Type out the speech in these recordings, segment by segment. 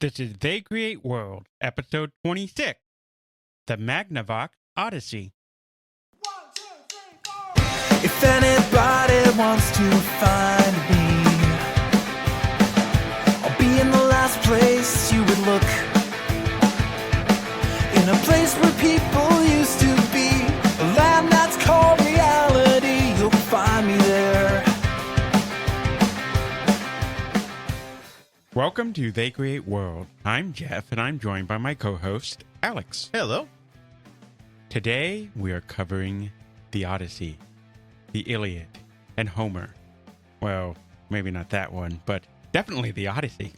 This is They Create World, episode 26, the Magnavox Odyssey. If anybody wants to find me, I'll be in the last place you would look. In a place where people used to be, a land that's called reality. You'll find me there. Welcome to They Create World. I'm Jeff, and I'm joined by my co-host, Alex. Hello. Today, we are covering the Odyssey, the Iliad, and Homer. Well, maybe not that one, but definitely the Odyssey.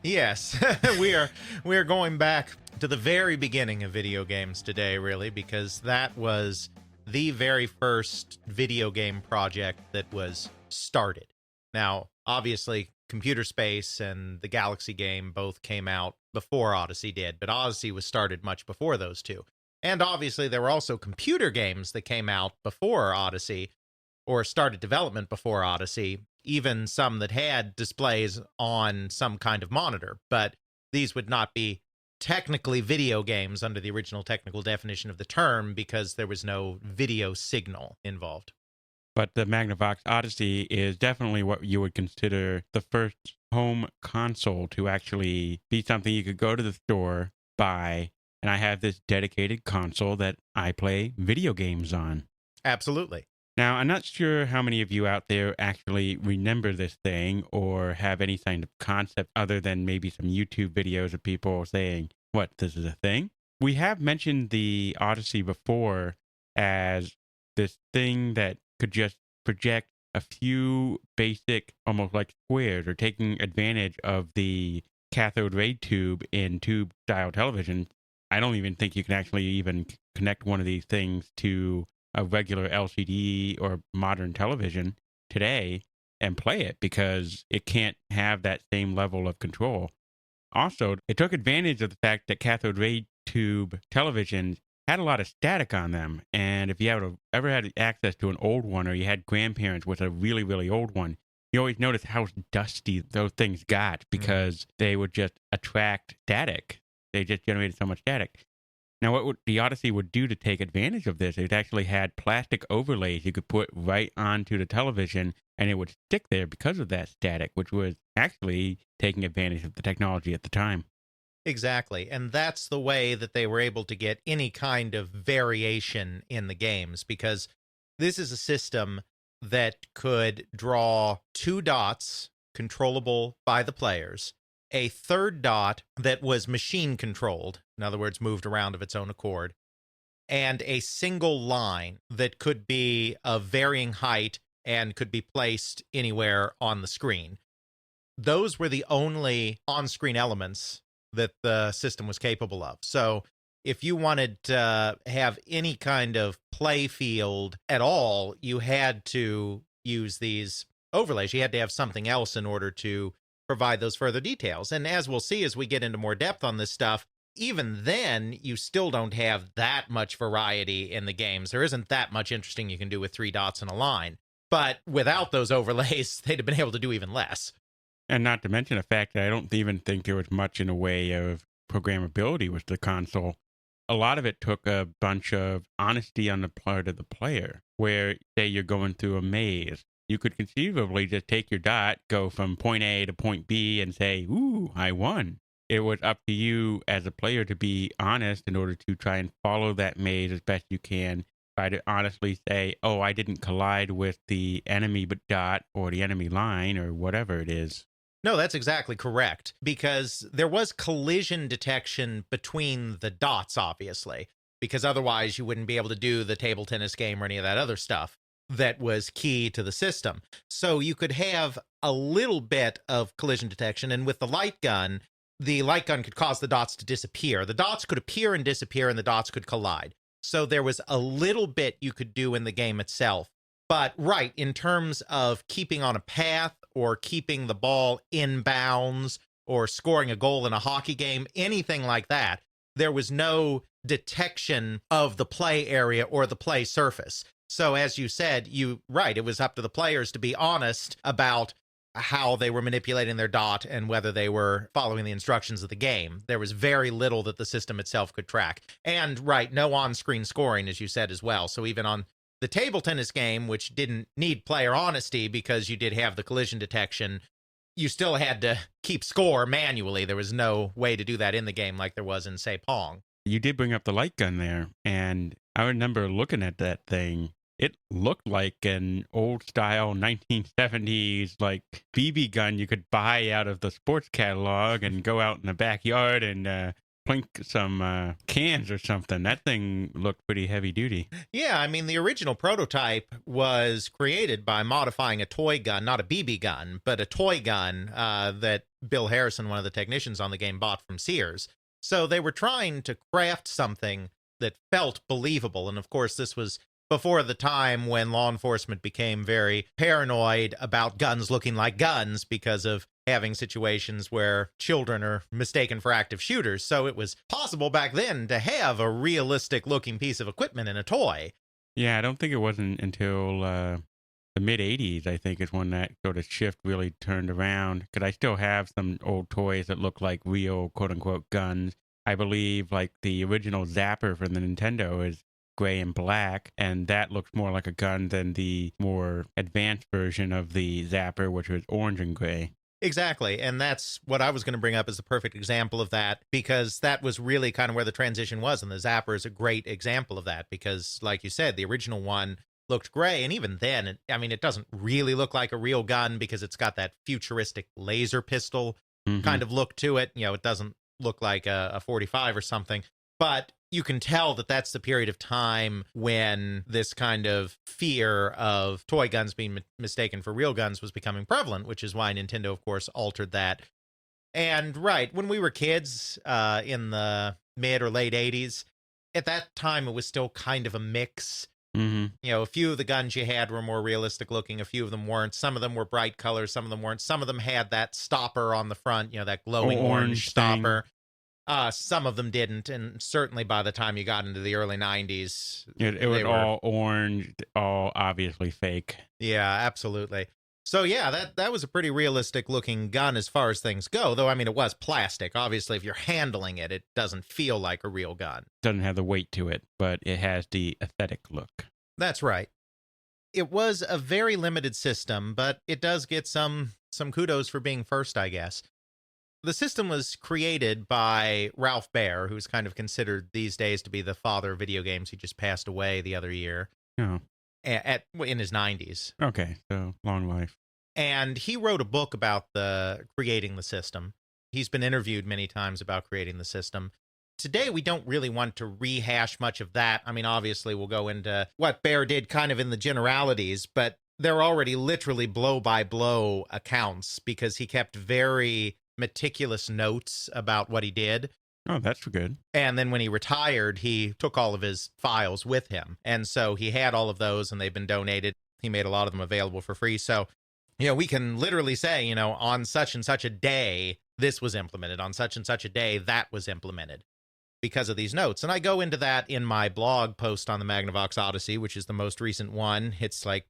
Yes, we are going back to the very beginning of video games today, really, because that was the very first video game project that was started. Now, obviously, Computer Space and the Galaxy game both came out before Odyssey did, but Odyssey was started much before those two. And obviously, there were also computer games that came out before Odyssey, or started development before Odyssey, even some that had displays on some kind of monitor. But these would not be technically video games under the original technical definition of the term because there was no video signal involved. But the Magnavox Odyssey is definitely what you would consider the first home console to actually be something you could go to the store, buy, and I have this dedicated console that I play video games on. Absolutely. Now, I'm not sure how many of you out there actually remember this thing or have any kind of concept other than maybe some YouTube videos of people saying, what, this is a thing? We have mentioned the Odyssey before as this thing that could just project a few basic, almost like squares, or taking advantage of the cathode ray tube in tube-style television. I don't even think you can actually even connect one of these things to a regular LCD or modern television today and play it because it can't have that same level of control. Also, it took advantage of the fact that cathode ray tube televisions had a lot of static on them. And if you ever had access to an old one, or you had grandparents with a really, really old one, you always notice how dusty those things got because they would just attract static. They just generated so much static. Now, the Odyssey would do to take advantage of this, it actually had plastic overlays you could put right onto the television, and it would stick there because of that static, which was actually taking advantage of the technology at the time. Exactly. And that's the way that they were able to get any kind of variation in the games, because this is a system that could draw two dots controllable by the players, a third dot that was machine controlled, in other words, moved around of its own accord, and a single line that could be of varying height and could be placed anywhere on the screen. Those were the only on-screen elements that the system was capable of. So if you wanted to have any kind of play field at all, you had to use these overlays. You had to have something else in order to provide those further details. And as we'll see as we get into more depth on this stuff, even then, you still don't have that much variety in the games. There isn't that much interesting you can do with three dots and a line. But without those overlays, they'd have been able to do even less. And not to mention the fact that I don't even think there was much in the way of programmability with the console. A lot of it took a bunch of honesty on the part of the player, where, say, you're going through a maze. You could conceivably just take your dot, go from point A to point B, and say, ooh, I won. It was up to you as a player to be honest in order to try and follow that maze as best you can. Try to honestly say, oh, I didn't collide with the enemy dot or the enemy line or whatever it is. No, that's exactly correct, because there was collision detection between the dots, obviously, because otherwise you wouldn't be able to do the table tennis game or any of that other stuff that was key to the system. So you could have a little bit of collision detection, and with the light gun could cause the dots to disappear. The dots could appear and disappear, and the dots could collide. So there was a little bit you could do in the game itself. But right, in terms of keeping on a path or keeping the ball in bounds or scoring a goal in a hockey game, anything like that, there was no detection of the play area or the play surface. So as you said, it was up to the players to be honest about how they were manipulating their dot and whether they were following the instructions of the game. There was very little that the system itself could track. And, right, no on-screen scoring, as you said as well. So even on the table tennis game, which didn't need player honesty because you did have the collision detection, you still had to keep score manually. There was no way to do that in the game like there was in, say, Pong. You did bring up the light gun there, and I remember looking at that thing. It looked like an old-style 1970s, like, BB gun you could buy out of the sports catalog and go out in the backyard and plink some cans or something. That thing looked pretty heavy-duty. Yeah, I mean, the original prototype was created by modifying a toy gun, not a BB gun, but a toy gun that Bill Harrison, one of the technicians on the game, bought from Sears. So they were trying to craft something that felt believable. And of course, this was before the time when law enforcement became very paranoid about guns looking like guns because of having situations where children are mistaken for active shooters. So it was possible back then to have a realistic looking piece of equipment in a toy. Yeah, I don't think it wasn't until the mid-'80s, I think, is when that sort of shift really turned around. Because I still have some old toys that look like real, quote-unquote, guns. I believe, like, the original Zapper for the Nintendo is gray and black, and that looks more like a gun than the more advanced version of the Zapper, which was orange and gray. Exactly. And that's what I was going to bring up as the perfect example of that, because that was really kind of where the transition was. And the Zapper is a great example of that because, like you said, the original one looked gray. And even then, it doesn't really look like a real gun because it's got that futuristic laser pistol kind of look to it. It doesn't look like a 45 or something. But you can tell that that's the period of time when this kind of fear of toy guns being mistaken for real guns was becoming prevalent, which is why Nintendo, of course, altered that. And right, when we were kids in the mid or late 80s, at that time, it was still kind of a mix. A few of the guns you had were more realistic looking. A few of them weren't. Some of them were bright colors. Some of them weren't. Some of them had that stopper on the front, that glowing orange stopper. Some of them didn't, and certainly by the time you got into the early 90s, it was all orange, all obviously fake. Yeah, absolutely. So yeah, that was a pretty realistic looking gun as far as things go, though, it was plastic. Obviously, if you're handling it, it doesn't feel like a real gun. Doesn't have the weight to it, but it has the aesthetic look. That's right. It was a very limited system, but it does get some kudos for being first, I guess. The system was created by Ralph Baer, who's kind of considered these days to be the father of video games. He just passed away the other year. Oh. In his 90s. Okay, so long life. And he wrote a book about creating the system. He's been interviewed many times about creating the system. Today, we don't really want to rehash much of that. Obviously, we'll go into what Baer did kind of in the generalities, but they're already literally blow-by-blow accounts because he kept very meticulous notes about what he did. Oh, that's good. And then when he retired, he took all of his files with him. And so he had all of those and they've been donated. He made a lot of them available for free. So, we can literally say, on such and such a day, this was implemented. On such and such a day, that was implemented because of these notes. And I go into that in my blog post on the Magnavox Odyssey, which is the most recent one. It's like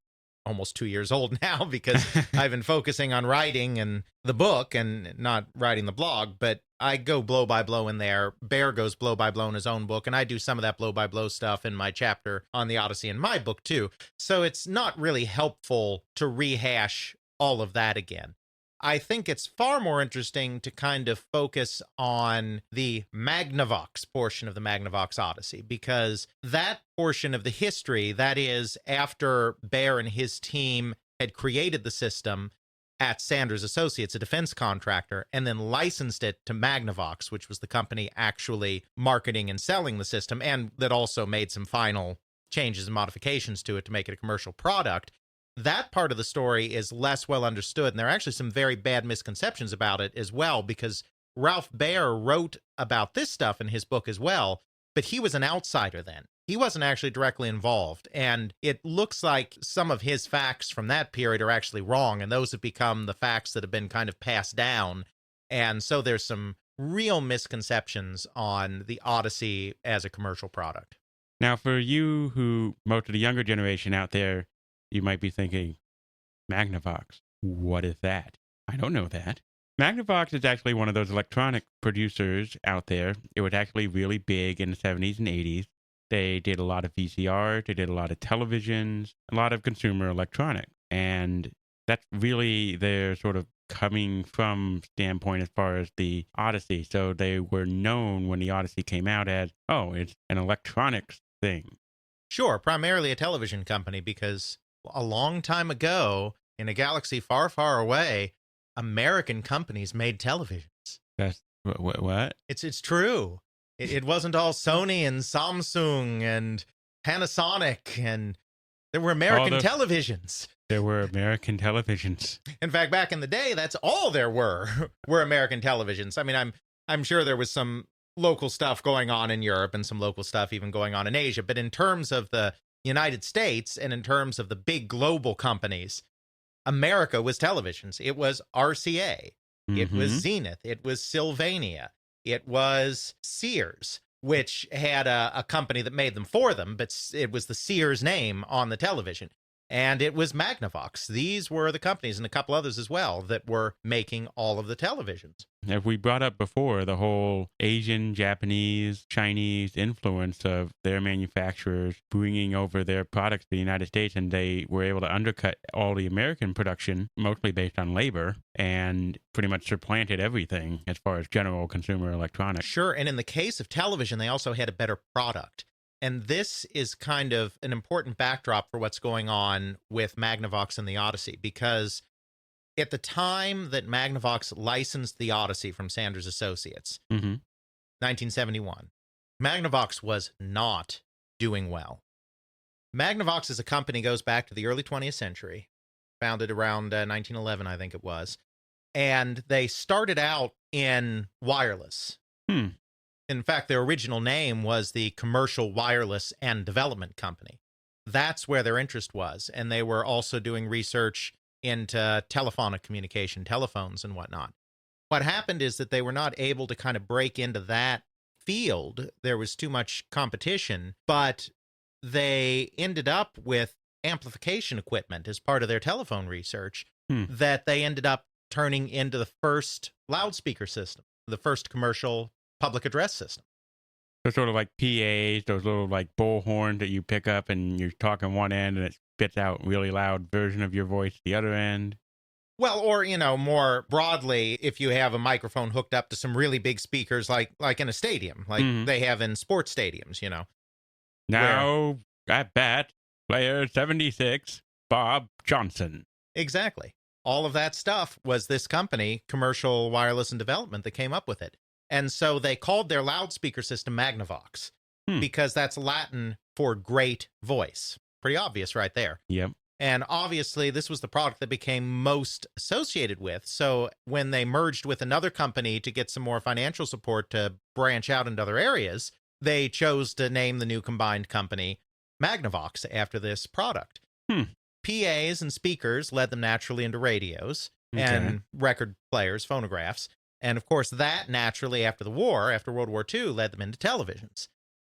almost 2 years old now because I've been focusing on writing and the book and not writing the blog, but I go blow by blow in there. Baer goes blow by blow in his own book, and I do some of that blow by blow stuff in my chapter on the Odyssey in my book too. So it's not really helpful to rehash all of that again. I think it's far more interesting to kind of focus on the Magnavox portion of the Magnavox Odyssey, because that portion of the history, that is, after Baer and his team had created the system at Sanders Associates, a defense contractor, and then licensed it to Magnavox, which was the company actually marketing and selling the system, and that also made some final changes and modifications to it to make it a commercial product. That part of the story is less well understood, and there are actually some very bad misconceptions about it as well, because Ralph Baer wrote about this stuff in his book as well, but he was an outsider then. He wasn't actually directly involved, and it looks like some of his facts from that period are actually wrong, and those have become the facts that have been kind of passed down, and so there's some real misconceptions on the Odyssey as a commercial product. Now, for you most of the younger generation out there, you might be thinking, Magnavox, What is that? I don't know that. Magnavox is actually one of those electronic producers out there. It was actually really big in the 70s and 80s. They did a lot of VCR, they did a lot of televisions, a lot of consumer electronics. And that's really their sort of coming from standpoint as far as the Odyssey. So they were known when the Odyssey came out as, oh, it's an electronics thing. Sure, primarily a television company, because a long time ago, in a galaxy far, far away, American companies made televisions. That's what? It's true. It wasn't all Sony and Samsung and Panasonic, and there were American televisions. There were American televisions. In fact, back in the day, that's all there were American televisions. I mean, I'm sure there was some local stuff going on in Europe and some local stuff even going on in Asia, but in terms of the United States and in terms of the big global companies, America was televisions. It was RCA. It was Zenith. It was Sylvania. It was Sears, which had a company that made them for them, but it was the Sears name on the television. And it was Magnavox. These were the companies, and a couple others as well, that were making all of the televisions. As we brought up before, the whole Asian, Japanese, Chinese influence of their manufacturers bringing over their products to the United States, and they were able to undercut all the American production, mostly based on labor, and pretty much supplanted everything as far as general consumer electronics. Sure, and in the case of television, they also had a better product. And this is kind of an important backdrop for what's going on with Magnavox and the Odyssey, because at the time that Magnavox licensed the Odyssey from Sanders Associates, 1971, Magnavox was not doing well. Magnavox as a company goes back to the early 20th century, founded around 1911, I think it was, and they started out in wireless. In fact, their original name was the Commercial Wireless and Development Company. That's where their interest was. And they were also doing research into telephonic communication, telephones and whatnot. What happened is that they were not able to kind of break into that field. There was too much competition, but they ended up with amplification equipment as part of their telephone research that they ended up turning into the first loudspeaker system, the first commercial public address system. So sort of like PAs, those little like bullhorns that you pick up and you're talking one end and it spits out really loud version of your voice the other end. Well, or, you know, more broadly, if you have a microphone hooked up to some really big speakers like in a stadium, like they have in sports stadiums, you know. Now, at bat, player 76, Bob Johnson. Exactly. All of that stuff was this company, Commercial Wireless and Development, that came up with it. And so they called their loudspeaker system Magnavox because that's Latin for great voice. Pretty obvious right there. Yep. And obviously, this was the product that became most associated with. So when they merged with another company to get some more financial support to branch out into other areas, they chose to name the new combined company Magnavox after this product. PAs and speakers led them naturally into radios and record players, phonographs. And of course, that naturally, after the war, after World War II, led them into televisions.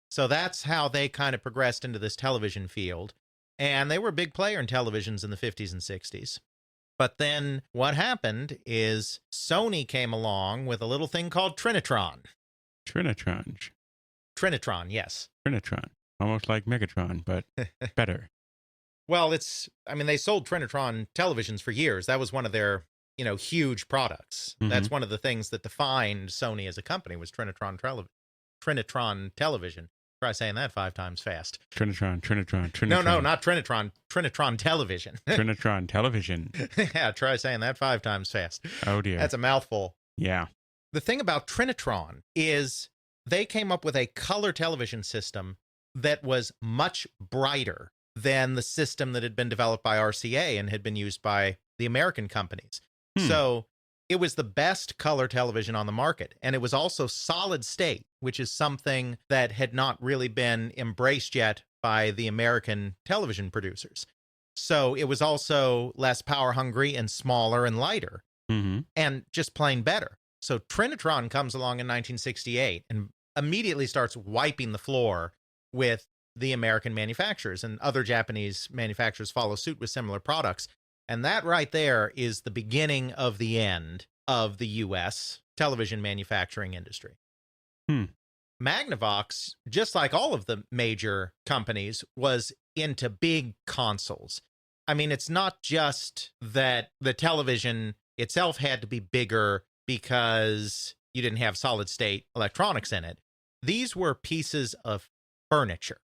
So that's how they kind of progressed into this television field. And they were a big player in televisions in the 50s and 60s. But then what happened is Sony came along with a little thing called Trinitron. Trinitron, Yes. Trinitron. Almost like Megatron, but better. Well, they sold Trinitron televisions for years. That was one of their huge products. That's one of the things that defined Sony as a company was Trinitron television. Try saying that 5 times fast. Trinitron. No, not Trinitron. Trinitron television. Trinitron television. Yeah, try saying that 5 times fast. Oh, dear. That's a mouthful. Yeah. The thing about Trinitron is they came up with a color television system that was much brighter than the system that had been developed by RCA and had been used by the American companies. So it was the best color television on the market. And it was also solid state, which is something that had not really been embraced yet by the American television producers. So it was also less power hungry and smaller and lighter and just plain better. So Trinitron comes along in 1968 and immediately starts wiping the floor with the American manufacturers, and other Japanese manufacturers follow suit with similar products. And that right there is the beginning of the end of the U.S. television manufacturing industry. Hmm. Magnavox, just like all of the major companies, was into big consoles. I mean, it's not just that the television itself had to be bigger because you didn't have solid state electronics in it. These were pieces of furniture.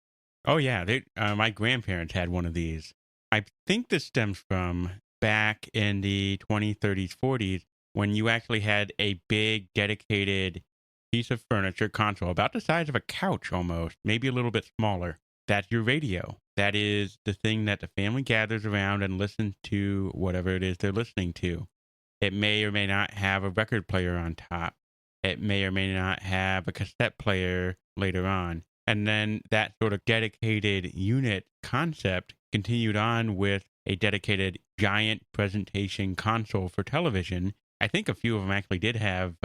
Oh, yeah. My grandparents had one of these. I think this stems from back in the 20s, 30s, 40s, when you actually had a big dedicated piece of furniture console, about the size of a couch almost, maybe a little bit smaller. That's your radio. That is the thing that the family gathers around and listens to whatever it is they're listening to. It may or may not have a record player on top. It may or may not have a cassette player later on. And then that sort of dedicated unit concept continued on with a dedicated giant presentation console for television. I think a few of them actually did have,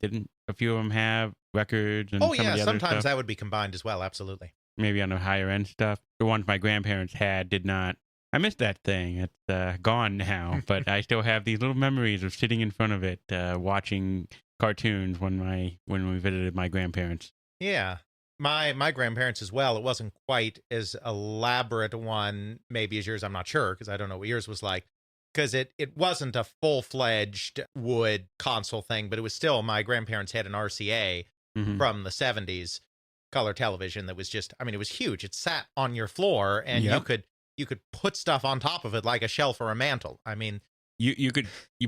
didn't a few of them have records and Oh, some yeah, of the other sometimes stuff? that would be combined as well. Absolutely. Maybe on the higher end stuff. The ones my grandparents had did not. I miss that thing. It's gone now, but I still have these little memories of sitting in front of it, watching cartoons when we visited my grandparents. Yeah. My grandparents as well. It wasn't quite as elaborate a one, maybe as yours. I'm not sure because I don't know what yours was like. Because it wasn't a full-fledged wood console thing, but it was still, my grandparents had an RCA Mm-hmm. from the 70s color television that was just, I mean, it was huge. It sat on your floor and Yep. you could put stuff on top of it like a shelf or a mantle. I mean, You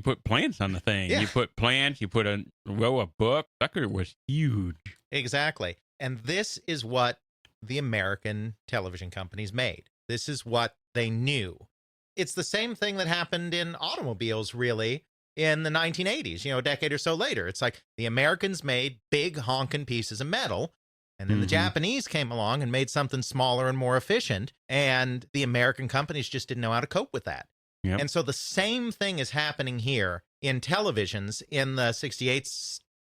put plants on the thing. Yeah. You put plants. You put a row of books. Sucker was huge. exactly. And this is what the American television companies made. This is what they knew. It's the same thing that happened in automobiles, really, in the 1980s, a decade or so later. It's like the Americans made big honking pieces of metal, and then the Mhm. Japanese came along and made something smaller and more efficient, and the American companies just didn't know how to cope with that. Yep. And so the same thing is happening here in televisions in the 68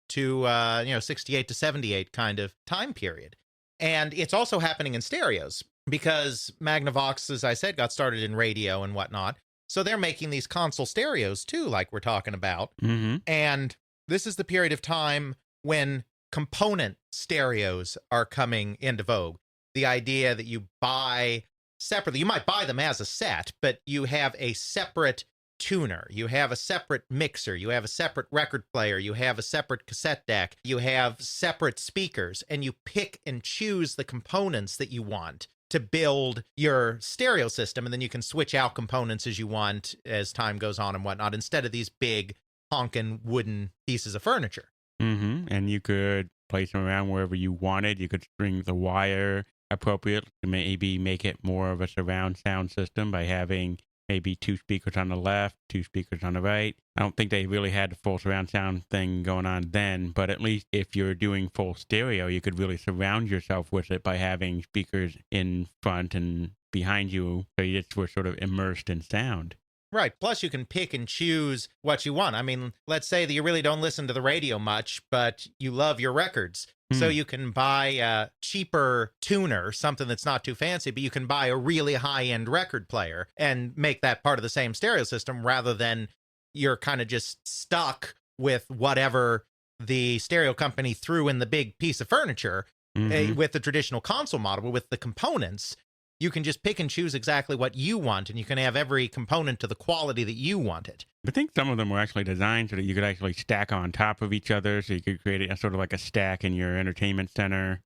to 68 to 78 kind of time period. And it's also happening in stereos because Magnavox, as I said, got started in radio and whatnot. So they're making these console stereos too, like we're talking about. Mm-hmm. And this is the period of time when component stereos are coming into vogue. The idea that you buy separately, you might buy them as a set, but you have a separate tuner, you have a separate mixer, you have a separate record player, you have a separate cassette deck, you have separate speakers, and you pick and choose the components that you want to build your stereo system, and then you can switch out components as you want as time goes on and whatnot, instead of these big honking wooden pieces of furniture. Mm-hmm. And you could place them around wherever you wanted. You could string the wire appropriate to maybe make it more of a surround sound system by having maybe two speakers on the left, two speakers on the right. I don't think they really had the full surround sound thing going on then, but at least if you're doing full stereo, you could really surround yourself with it by having speakers in front and behind you, so you just were sort of immersed in sound. Right. Plus, you can pick and choose what you want. I mean, let's say that you really don't listen to the radio much, but you love your records. So you can buy a cheaper tuner, something that's not too fancy, but you can buy a really high-end record player and make that part of the same stereo system rather than you're kind of just stuck with whatever the stereo company threw in the big piece of furniture with the traditional console model, with the components. You can just pick and choose exactly what you want, and you can have every component to the quality that you want it. I think some of them were actually designed so that you could actually stack on top of each other, so you could create a sort of like a stack in your entertainment center.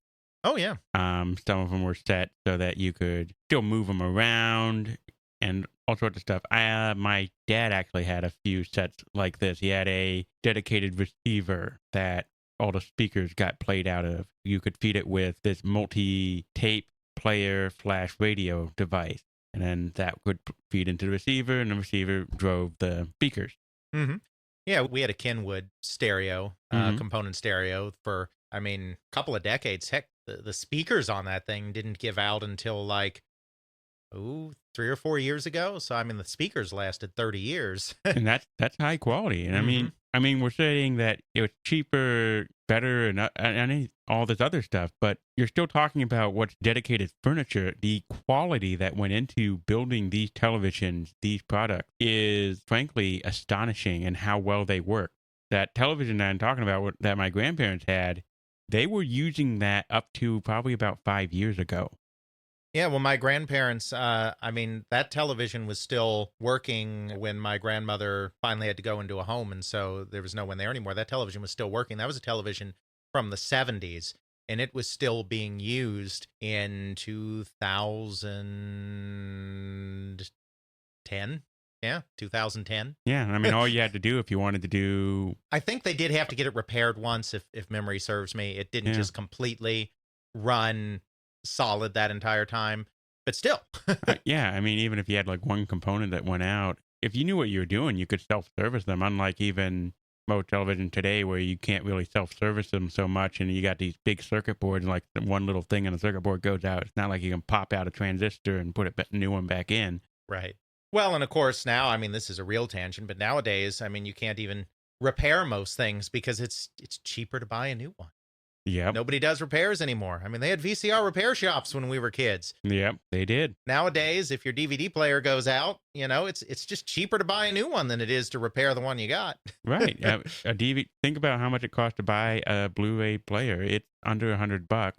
Oh, yeah. Some of them were set so that you could still move them around and all sorts of stuff. My dad actually had a few sets like this. He had a dedicated receiver that all the speakers got played out of. You could feed it with this multi-tape player / radio device, and then that would feed into the receiver, and the receiver drove the speakers. Mm-hmm. Yeah, we had a Kenwood stereo, component stereo for, I mean, a couple of decades. Heck, the speakers on that thing didn't give out until like, 3 or 4 years ago. So, I mean, the speakers lasted 30 years. And that's high quality. And I mean, I mean, we're saying that it was cheaper, better, and all this other stuff, but you're still talking about what's dedicated furniture. The quality that went into building these televisions, these products, is frankly astonishing, and how well they work. That television that I'm talking about, that my grandparents had, they were using that up to probably about 5 years ago. Yeah, well, my grandparents, I mean, that television was still working when my grandmother finally had to go into a home, and so there was no one there anymore. That television was still working. That was a television from the 70s, and it was still being used in 2010. Yeah, 2010. Yeah, I mean, all you had to do if you wanted to do... I think they did have to get it repaired once, if memory serves me. It didn't just completely run solid that entire time, but still. Yeah, I mean, even if you had like one component that went out, if you knew what you were doing, you could self-service them, unlike even most television today where you can't really self-service them so much, and you got these big circuit boards, like one little thing on the circuit board goes out. It's not like you can pop out a transistor and put a new one back in. Right. Well, and of course now, I mean, this is a real tangent, but nowadays, I mean, you can't even repair most things because it's cheaper to buy a new one. Yep. Nobody does repairs anymore. I mean, they had VCR repair shops when we were kids. Yep, they did. Nowadays, if your DVD player goes out, it's just cheaper to buy a new one than it is to repair the one you got. Right. A DVD. Think about how much it costs to buy a Blu-ray player. It's under $100,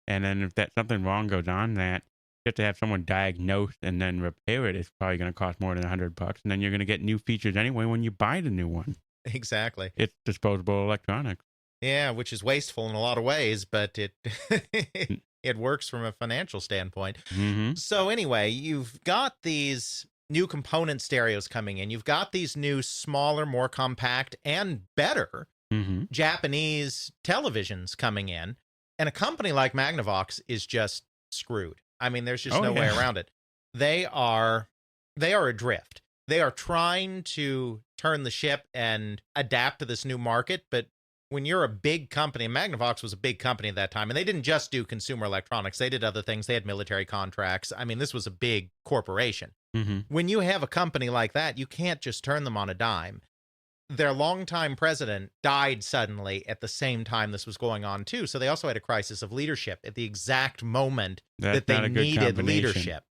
and then if something wrong goes on that, you have to have someone diagnose and then repair it. It's probably going to cost more than $100, and then you're going to get new features anyway when you buy the new one. Exactly. It's disposable electronics. Yeah, which is wasteful in a lot of ways, but it it works from a financial standpoint. Mm-hmm. So anyway, you've got these new component stereos coming in. You've got these new, smaller, more compact, and better Japanese televisions coming in. And a company like Magnavox is just screwed. I mean, there's just no way around it. They are adrift. They are trying to turn the ship and adapt to this new market, but when you're a big company, Magnavox was a big company at that time, and they didn't just do consumer electronics. They did other things. They had military contracts. I mean, this was a big corporation. Mm-hmm. When you have a company like that, you can't just turn them on a dime. Their longtime president died suddenly at the same time this was going on, too. So they also had a crisis of leadership at the exact moment that they needed leadership.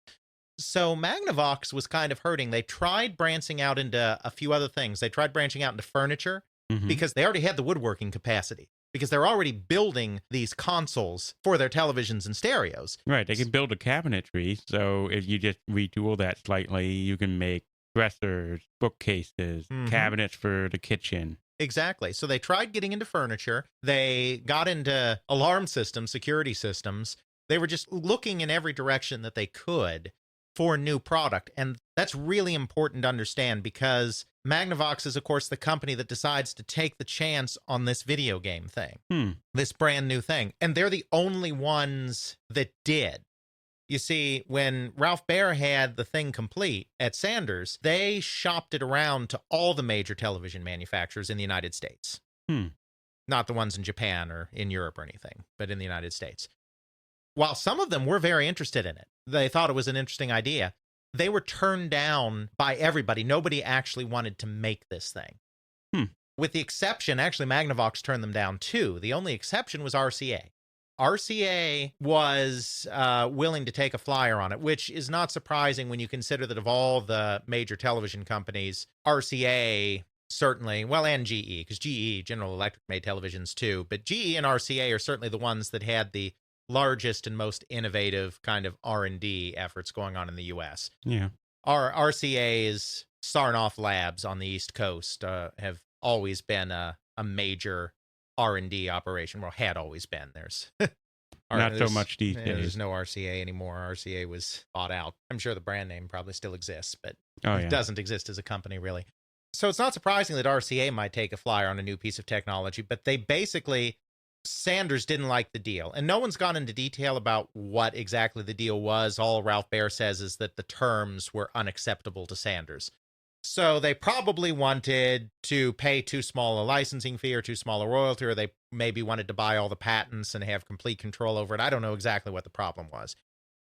So Magnavox was kind of hurting. They tried branching out into a few other things. They tried branching out into furniture, because they already had the woodworking capacity, because they're already building these consoles for their televisions and stereos. Right. They can build a cabinetry. So if you just retool that slightly, you can make dressers, bookcases, cabinets for the kitchen. Exactly. So they tried getting into furniture. They got into alarm systems, security systems. They were just looking in every direction that they could for new product. And that's really important to understand, because Magnavox is, of course, the company that decides to take the chance on this video game thing, this brand new thing. And they're the only ones that did. You see, when Ralph Baer had the thing complete at Sanders, they shopped it around to all the major television manufacturers in the United States. Not the ones in Japan or in Europe or anything, but in the United States. While some of them were very interested in it, they thought it was an interesting idea, they were turned down by everybody. Nobody actually wanted to make this thing. With the exception, actually, Magnavox turned them down too. The only exception was RCA. RCA was willing to take a flyer on it, which is not surprising when you consider that of all the major television companies, RCA certainly, well, and GE, because GE, General Electric, made televisions too, but GE and RCA are certainly the ones that had the largest and most innovative kind of R&D efforts going on in the U.S. Yeah. Our RCA's Sarnoff Labs on the East Coast have always been a major R&D operation. Well, had always been. There's not so much these days. There's no RCA anymore. RCA was bought out. I'm sure the brand name probably still exists, but it doesn't exist as a company, really. So it's not surprising that RCA might take a flyer on a new piece of technology, but they basically... Sanders didn't like the deal, and no one's gone into detail about what exactly the deal was. All Ralph Baer says is that the terms were unacceptable to Sanders. So they probably wanted to pay too small a licensing fee or too small a royalty, or they maybe wanted to buy all the patents and have complete control over it. I don't know exactly what the problem was.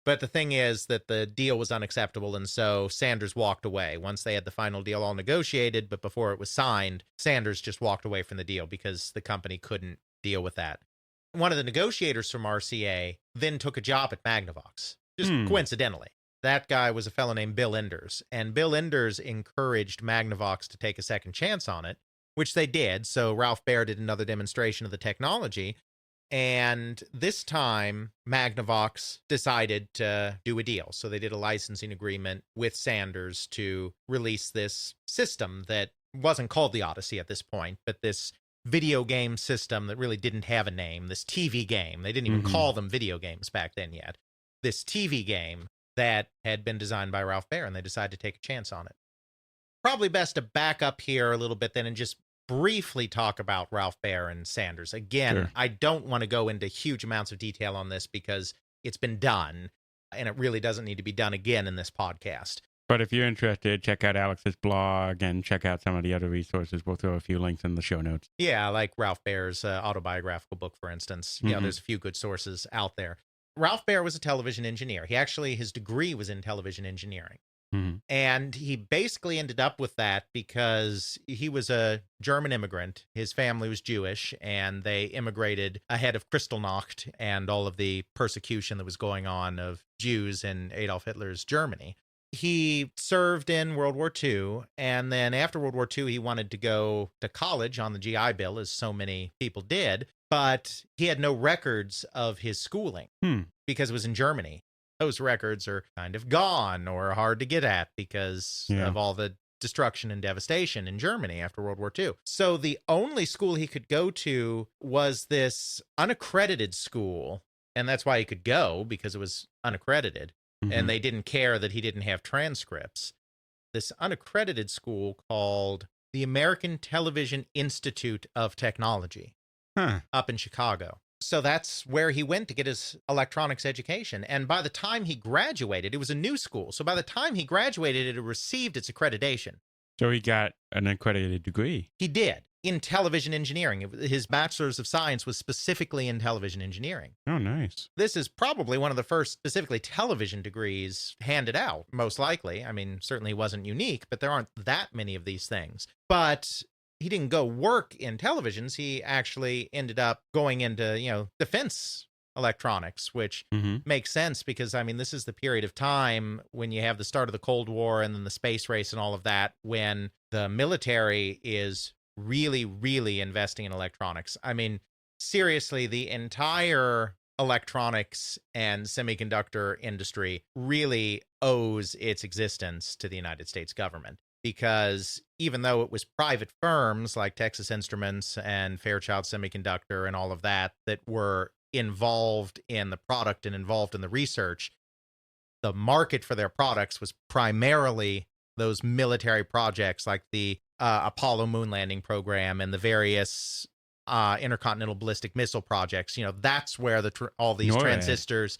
But the thing is that the deal was unacceptable, and so Sanders walked away. Once they had the final deal all negotiated, but before it was signed, Sanders just walked away from the deal because the company couldn't deal with that. One of the negotiators from RCA then took a job at Magnavox, just coincidentally. That guy was a fellow named Bill Enders, and Bill Enders encouraged Magnavox to take a second chance on it, which they did. So Ralph Baer did another demonstration of the technology. And this time, Magnavox decided to do a deal. So they did a licensing agreement with Sanders to release this system that wasn't called the Odyssey at this point, but this video game system that really didn't have a name, this TV game. They didn't even call them video games back then yet. This TV game that had been designed by Ralph Baer, and they decided to take a chance on it. Probably best to back up here a little bit then and just briefly talk about Ralph Baer and Sanders. Again, Sure. I don't want to go into huge amounts of detail on this because it's been done, and it really doesn't need to be done again in this podcast. But if you're interested, check out Alex's blog and check out some of the other resources. We'll throw a few links in the show notes. Yeah, like Ralph Baer's autobiographical book, for instance. You know, there's a few good sources out there. Ralph Baer was a television engineer. His degree was in television engineering. And he basically ended up with that because he was a German immigrant. His family was Jewish, and they immigrated ahead of Kristallnacht and all of the persecution that was going on of Jews in Adolf Hitler's Germany. He served in World War II, and then after World War II, he wanted to go to college on the GI Bill, as so many people did, but he had no records of his schooling because it was in Germany. Those records are kind of gone or hard to get at because of all the destruction and devastation in Germany after World War II. So the only school he could go to was this unaccredited school, and that's why he could go, because it was unaccredited, and they didn't care that he didn't have transcripts. This unaccredited school called the American Television Institute of Technology up in Chicago. So that's where he went to get his electronics education. And by the time he graduated, it was a new school. So by the time he graduated, it had received its accreditation. So he got an accredited degree. He did, in television engineering. His bachelor's of science was specifically in television engineering. Oh, nice. This is probably one of the first specifically television degrees handed out, most likely. I mean, certainly it wasn't unique, but there aren't that many of these things. But he didn't go work in televisions. He actually ended up going into, defense electronics, which makes sense because, I mean, this is the period of time when you have the start of the Cold War and then the space race and all of that, when the military is really, really investing in electronics. I mean, seriously, the entire electronics and semiconductor industry really owes its existence to the United States government. Because even though it was private firms like Texas Instruments and Fairchild Semiconductor and all of that were involved in the product and involved in the research, the market for their products was primarily those military projects like the Apollo moon landing program and the various intercontinental ballistic missile projects. That's where all these transistors,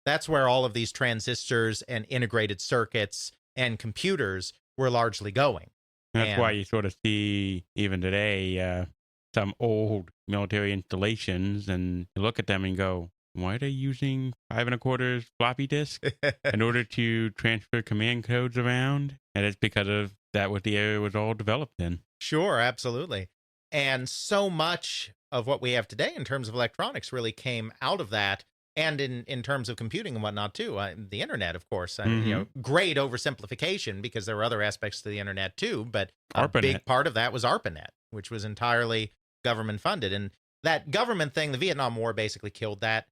that's where all of these transistors and integrated circuits and computers were largely going. That's why you sort of see, even today, some old military installations, and you look at them and go, why are they using 5 1/4 floppy disk in order to transfer command codes around? And it's because of that what the area was all developed in. Sure, absolutely. And so much of what we have today in terms of electronics really came out of that. And in terms of computing and whatnot, too. The internet, of course. Great oversimplification because there were other aspects to the internet, too. But a big part of that was ARPANET, which was entirely government funded. And that government thing, the Vietnam War basically killed that.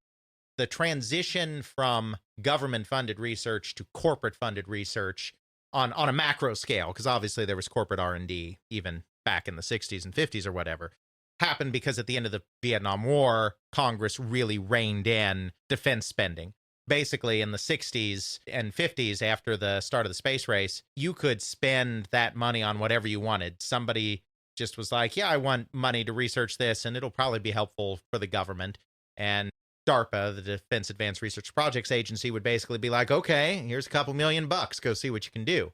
The transition from government funded research to corporate funded research on a macro scale, because obviously there was corporate R&D even back in the 60s and 50s or whatever, happened because at the end of the Vietnam War, Congress really reined in defense spending. Basically, in the 60s and 50s, after the start of the space race, you could spend that money on whatever you wanted. Somebody just was like, I want money to research this, and it'll probably be helpful for the government. And DARPA, the Defense Advanced Research Projects Agency, would basically be like, okay, here's a couple $1,000,000. Go see what you can do.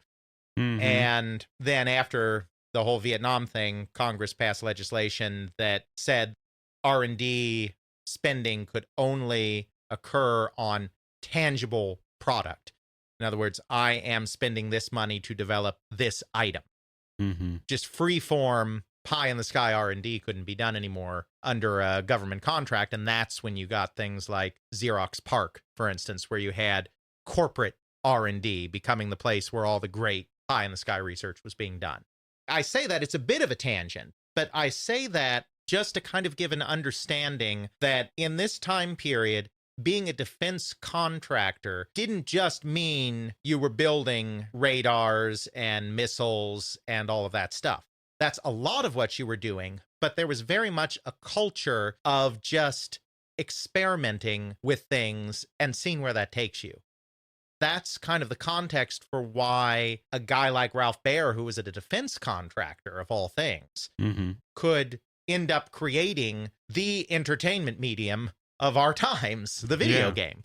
And then after the whole Vietnam thing, Congress passed legislation that said R&D spending could only occur on tangible product. In other words, I am spending this money to develop this item. Mm-hmm. Just free form pie in the sky R&D couldn't be done anymore under a government contract. And that's when you got things like Xerox PARC, for instance, where you had corporate R&D becoming the place where all the great pie in the sky research was being done. I say that it's a bit of a tangent, but I say that just to kind of give an understanding that in this time period, being a defense contractor didn't just mean you were building radars and missiles and all of that stuff. That's a lot of what you were doing, but there was very much a culture of just experimenting with things and seeing where that takes you. That's kind of the context for why a guy like Ralph Baer, who was a defense contractor of all things, Mm-hmm. could end up creating the entertainment medium of our times, the video game.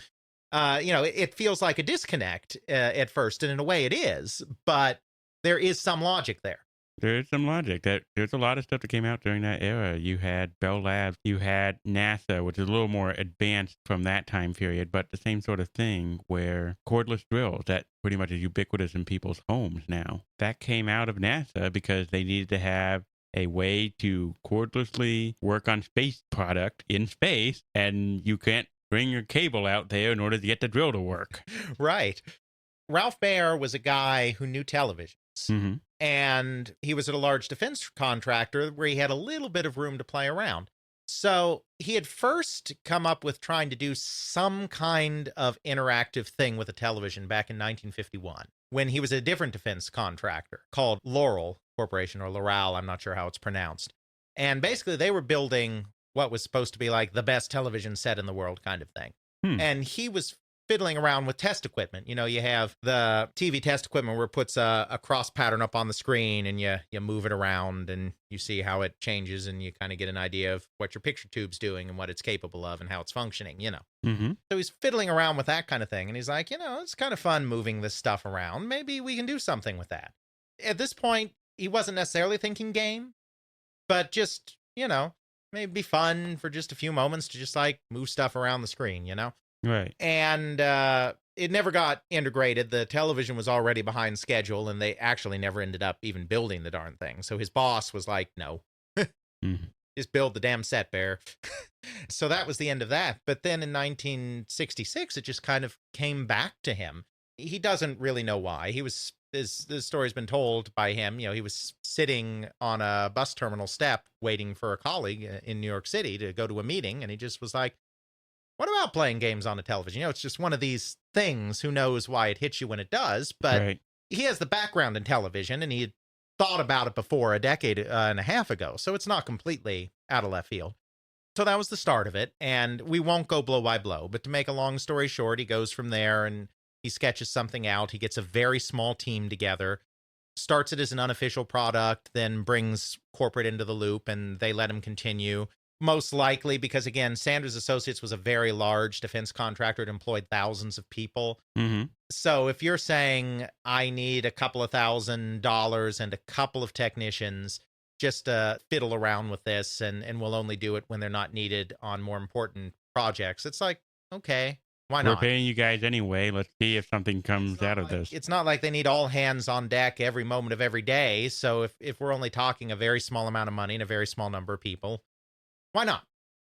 It feels like a disconnect at first, and in a way it is, but there is some logic there. There is some logic. There's a lot of stuff that came out during that era. You had Bell Labs, you had NASA, which is a little more advanced from that time period, but the same sort of thing where cordless drills, that pretty much is ubiquitous in people's homes now. That came out of NASA because they needed to have a way to cordlessly work on space product in space, and you can't bring your cable out there in order to get the drill to work. Right. Ralph Baer was a guy who knew televisions. Mm-hmm. And he was at a large defense contractor where he had a little bit of room to play around. So he had first come up with trying to do some kind of interactive thing with a television back in 1951 when he was a different defense contractor called Laurel Corporation, or Loral, I'm not sure how it's pronounced. And basically they were building what was supposed to be like the best television set in the world kind of thing. And he was fiddling around with test equipment. You know, you have the TV test equipment where it puts a cross pattern up on the screen and you move it around and you see how it changes and you kind of get an idea of what your picture tube's doing and what it's capable of and how it's functioning, you know. Mm-hmm. So he's fiddling around with that kind of thing. And he's like, it's kind of fun moving this stuff around. Maybe we can do something with that. At this point, he wasn't necessarily thinking game, but just, maybe it'd be fun for just a few moments to just like move stuff around the screen, Right. And it never got integrated. The television was already behind schedule, and they actually never ended up even building the darn thing. So his boss was like, no, Mm-hmm. just build the damn set, Bear. So that was the end of that. But then in 1966, it just kind of came back to him. He doesn't really know why. This story's been told by him. He was sitting on a bus terminal step waiting for a colleague in New York City to go to a meeting, and he just was like, what about playing games on a television? It's just one of these things. Who knows why it hits you when it does? But Right. he has the background in television, and he had thought about it before a decade and a half ago. So it's not completely out of left field. So that was the start of it. And we won't go blow by blow. But to make a long story short, he goes from there and he sketches something out. He gets a very small team together, starts it as an unofficial product, then brings corporate into the loop, and they let him continue. Most likely because, again, Sanders Associates was a very large defense contractor. It employed thousands of people. Mm-hmm. So if you're saying I need a couple of $1,000 and a couple of technicians just to fiddle around with this, and we'll only do it when they're not needed on more important projects, it's like, okay, why We're not? paying you guys anyway. Let's see if something comes out of this. It's not like they need all hands on deck every moment of every day. So if we're only talking a very small amount of money and a very small number of people, why not?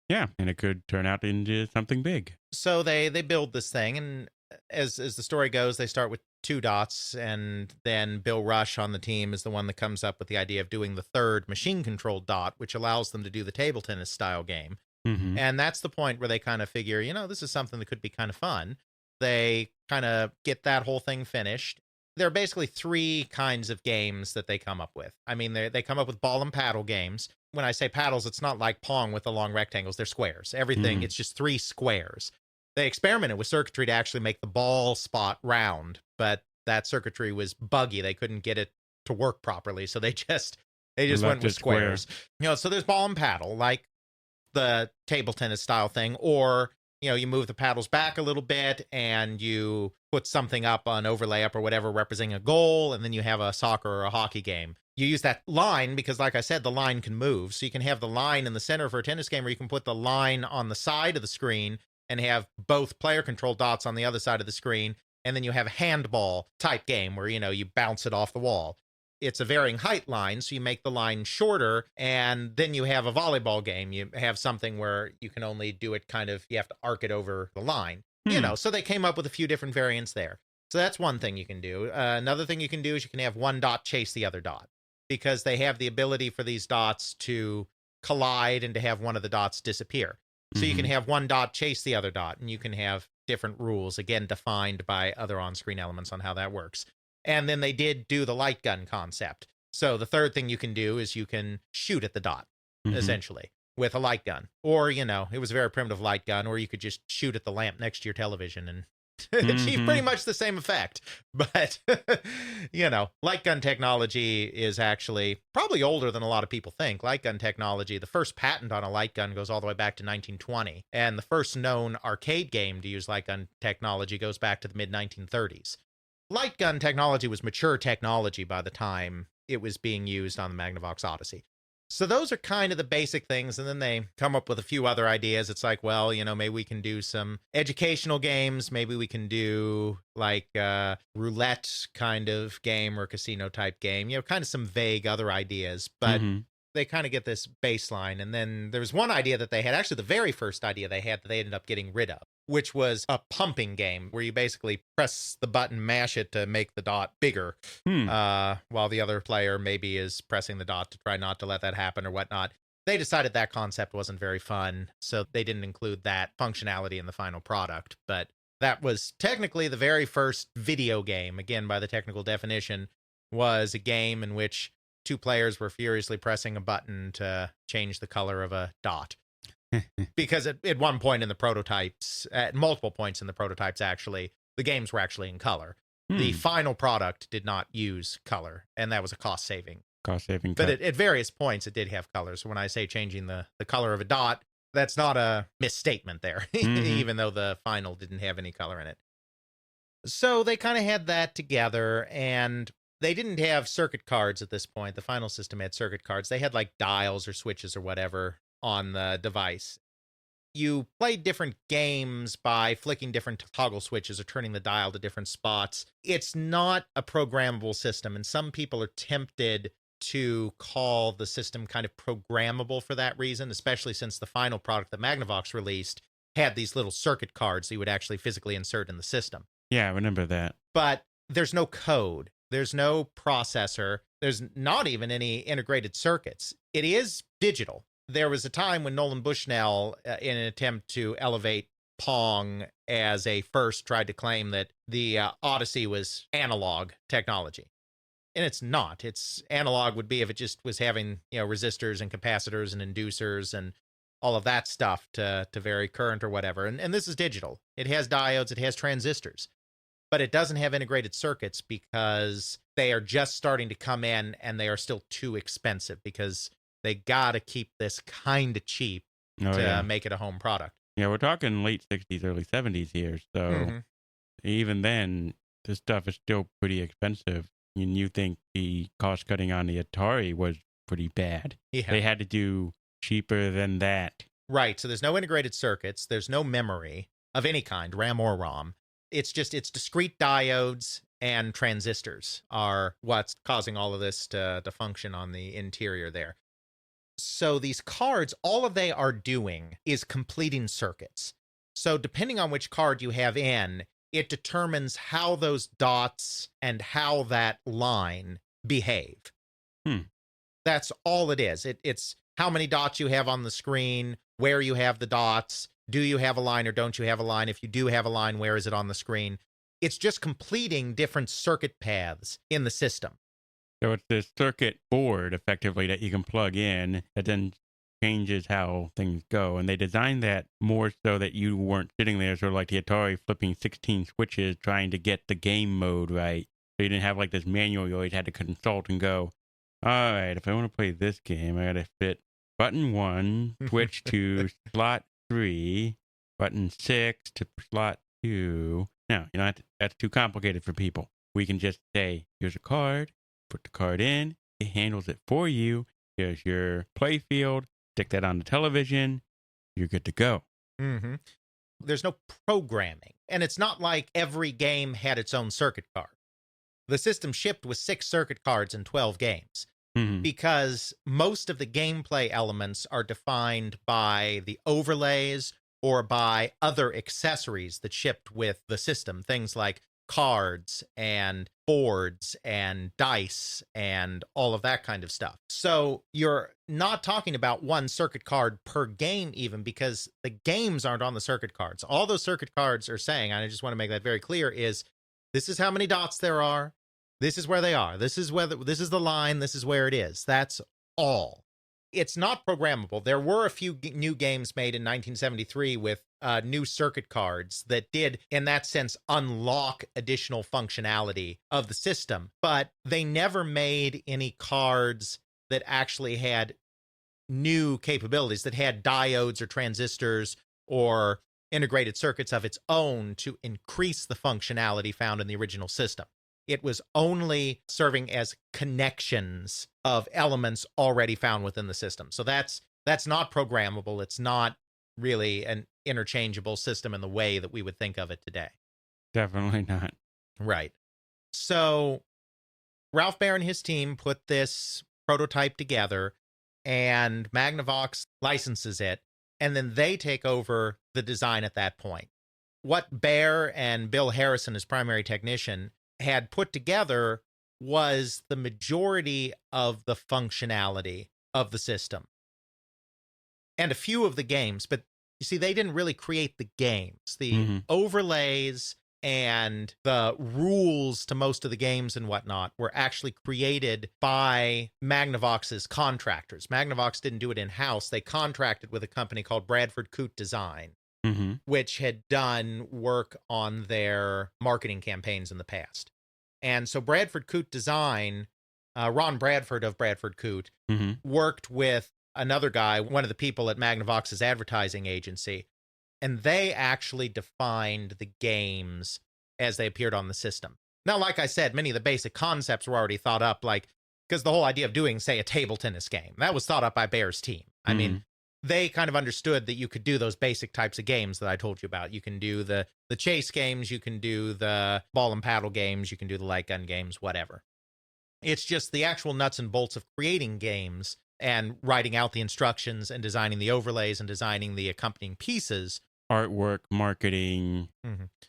Yeah, and it could turn out into something big. So they build this thing, and as the story goes, they start with 2 dots, and then Bill Rush on the team is the one that comes up with the idea of doing the third machine-controlled dot, which allows them to do the table tennis style game. Mm-hmm. And that's the point where they kind of figure, this is something that could be kind of fun. They kind of get that whole thing finished. There are basically 3 kinds of games that they come up with. I mean, they come up with ball and paddle games. When I say paddles, it's not like Pong with the long rectangles. They're squares. Everything, it's just 3 squares. They experimented with circuitry to actually make the ball spot round, but that circuitry was buggy. They couldn't get it to work properly, so they just went with squares. So there's ball and paddle, like the table tennis style thing, or you move the paddles back a little bit and you put something up on overlay up or whatever representing a goal, and then you have a soccer or a hockey game. You use that line because, like I said, the line can move. So you can have the line in the center for a tennis game, or you can put the line on the side of the screen and have both player control dots on the other side of the screen. And then you have a handball type game where, you bounce it off the wall. It's a varying height line, so you make the line shorter. And then you have a volleyball game. You have something where you can only do it you have to arc it over the line. So they came up with a few different variants there. So that's one thing you can do. Another thing you can do is you can have one dot chase the other dot, because they have the ability for these dots to collide and to have one of the dots disappear. So you can have one dot chase the other dot, and you can have different rules, again, defined by other on-screen elements on how that works. And then they did do the light gun concept. So the third thing you can do is you can shoot at the dot, essentially, with a light gun. Or, it was a very primitive light gun, or you could just shoot at the lamp next to your television and achieve pretty much the same effect. But, light gun technology is actually probably older than a lot of people think. Light gun technology, the first patent on a light gun goes all the way back to 1920. And the first known arcade game to use light gun technology goes back to the mid-1930s. Light gun technology was mature technology by the time it was being used on the Magnavox Odyssey. So those are kind of the basic things. And then they come up with a few other ideas. It's like, well, maybe we can do some educational games. Maybe we can do like a roulette kind of game or casino type game, kind of some vague other ideas. But they kind of get this baseline. And then there was one idea that they had, actually the very first idea they had that they ended up getting rid of, which was a pumping game where you basically press the button, mash it to make the dot bigger, while the other player maybe is pressing the dot to try not to let that happen or whatnot. They decided that concept wasn't very fun, so they didn't include that functionality in the final product. But that was technically the very first video game, again, by the technical definition, was a game in which two players were furiously pressing a button to change the color of a dot. Because at one point in the prototypes, at multiple points in the prototypes, actually, the games were actually in color. The final product did not use color, and that was a cost saving. But at various points, it did have color. So when I say changing the color of a dot, that's not a misstatement there, even though the final didn't have any color in it. So they kind of had that together, and they didn't have circuit cards at this point. The final system had circuit cards. They had like dials or switches or whatever on the device. You played different games by flicking different toggle switches or turning the dial to different spots. It's not a programmable system, and some people are tempted to call the system kind of programmable for that reason, especially since the final product that Magnavox released had these little circuit cards that you would actually physically insert in the system. Yeah, I remember that. But there's no code. There's no processor. There's not even any integrated circuits. It is digital. There was a time when Nolan Bushnell, in an attempt to elevate Pong as a first, tried to claim that the Odyssey was analog technology. And it's not. It's analog would be if it just was having, resistors and capacitors and inducers and all of that stuff to vary current or whatever. And this is digital. It has diodes. It has transistors. But it doesn't have integrated circuits because they are just starting to come in and they are still too expensive because they got to keep this kind of cheap to make it a home product. Yeah, we're talking late 60s, early 70s here. So even then, this stuff is still pretty expensive. And you think the cost cutting on the Atari was pretty bad. Yeah. They had to do cheaper than that. Right. So there's no integrated circuits. There's no memory of any kind, RAM or ROM. It's discrete diodes and transistors are what's causing all of this to function on the interior there. So these cards, all of they are doing is completing circuits. So depending on which card you have in, it determines how those dots and how that line behave. That's all it is. It's how many dots you have on the screen, where you have the dots, do you have a line or don't you have a line? If you do have a line, where is it on the screen? It's just completing different circuit paths in the system. So it's this circuit board, effectively, that you can plug in that then changes how things go. And they designed that more so that you weren't sitting there sort of like the Atari flipping 16 switches trying to get the game mode right. So you didn't have like this manual you always had to consult and go, all right, if I want to play this game, I got to fit button 1, switch to slot 3, button 6 to slot 2. No, that's too complicated for people. We can just say, here's a card, put the card in, it handles it for you. Here's your play field, stick that on the television, you're good to go. There's no programming. And it's not like every game had its own circuit card. The system shipped with 6 circuit cards and 12 games because most of the gameplay elements are defined by the overlays or by other accessories that shipped with the system. Things like cards and boards and dice and all of that kind of stuff. So you're not talking about one circuit card per game even, because the games aren't on the circuit cards. All those circuit cards are saying, and I just want to make that very clear, is this is how many dots there are. This is where they are. This is this is the line. This is where it is. That's all. It's not programmable. There were a few new games made in 1973 with new circuit cards that did, in that sense, unlock additional functionality of the system. But they never made any cards that actually had new capabilities, that had diodes or transistors or integrated circuits of its own to increase the functionality found in the original system. It was only serving as connections of elements already found within the system. So that's not programmable. It's not really an interchangeable system in the way that we would think of it today. Definitely not. Right. So Ralph Baer and his team put this prototype together, and Magnavox licenses it, and then they take over the design at that point. What Baer and Bill Harrison, as primary technician, had put together was the majority of the functionality of the system and a few of the games. But you see, they didn't really create the games. The overlays and the rules to most of the games and whatnot were actually created by Magnavox's contractors. Magnavox didn't do it in-house. They contracted with a company called Bradford Coote Design, which had done work on their marketing campaigns in the past. And so Bradford Coote Design, Ron Bradford of Bradford Coote, worked with another guy, one of the people at Magnavox's advertising agency, and they actually defined the games as they appeared on the system. Now, like I said, many of the basic concepts were already thought up, like, because the whole idea of doing, say, a table tennis game, that was thought up by Baer's team. I mean, they kind of understood that you could do those basic types of games that I told you about. You can do the chase games, you can do the ball and paddle games, you can do the light gun games, whatever. It's just the actual nuts and bolts of creating games and writing out the instructions and designing the overlays and designing the accompanying pieces. Artwork, marketing,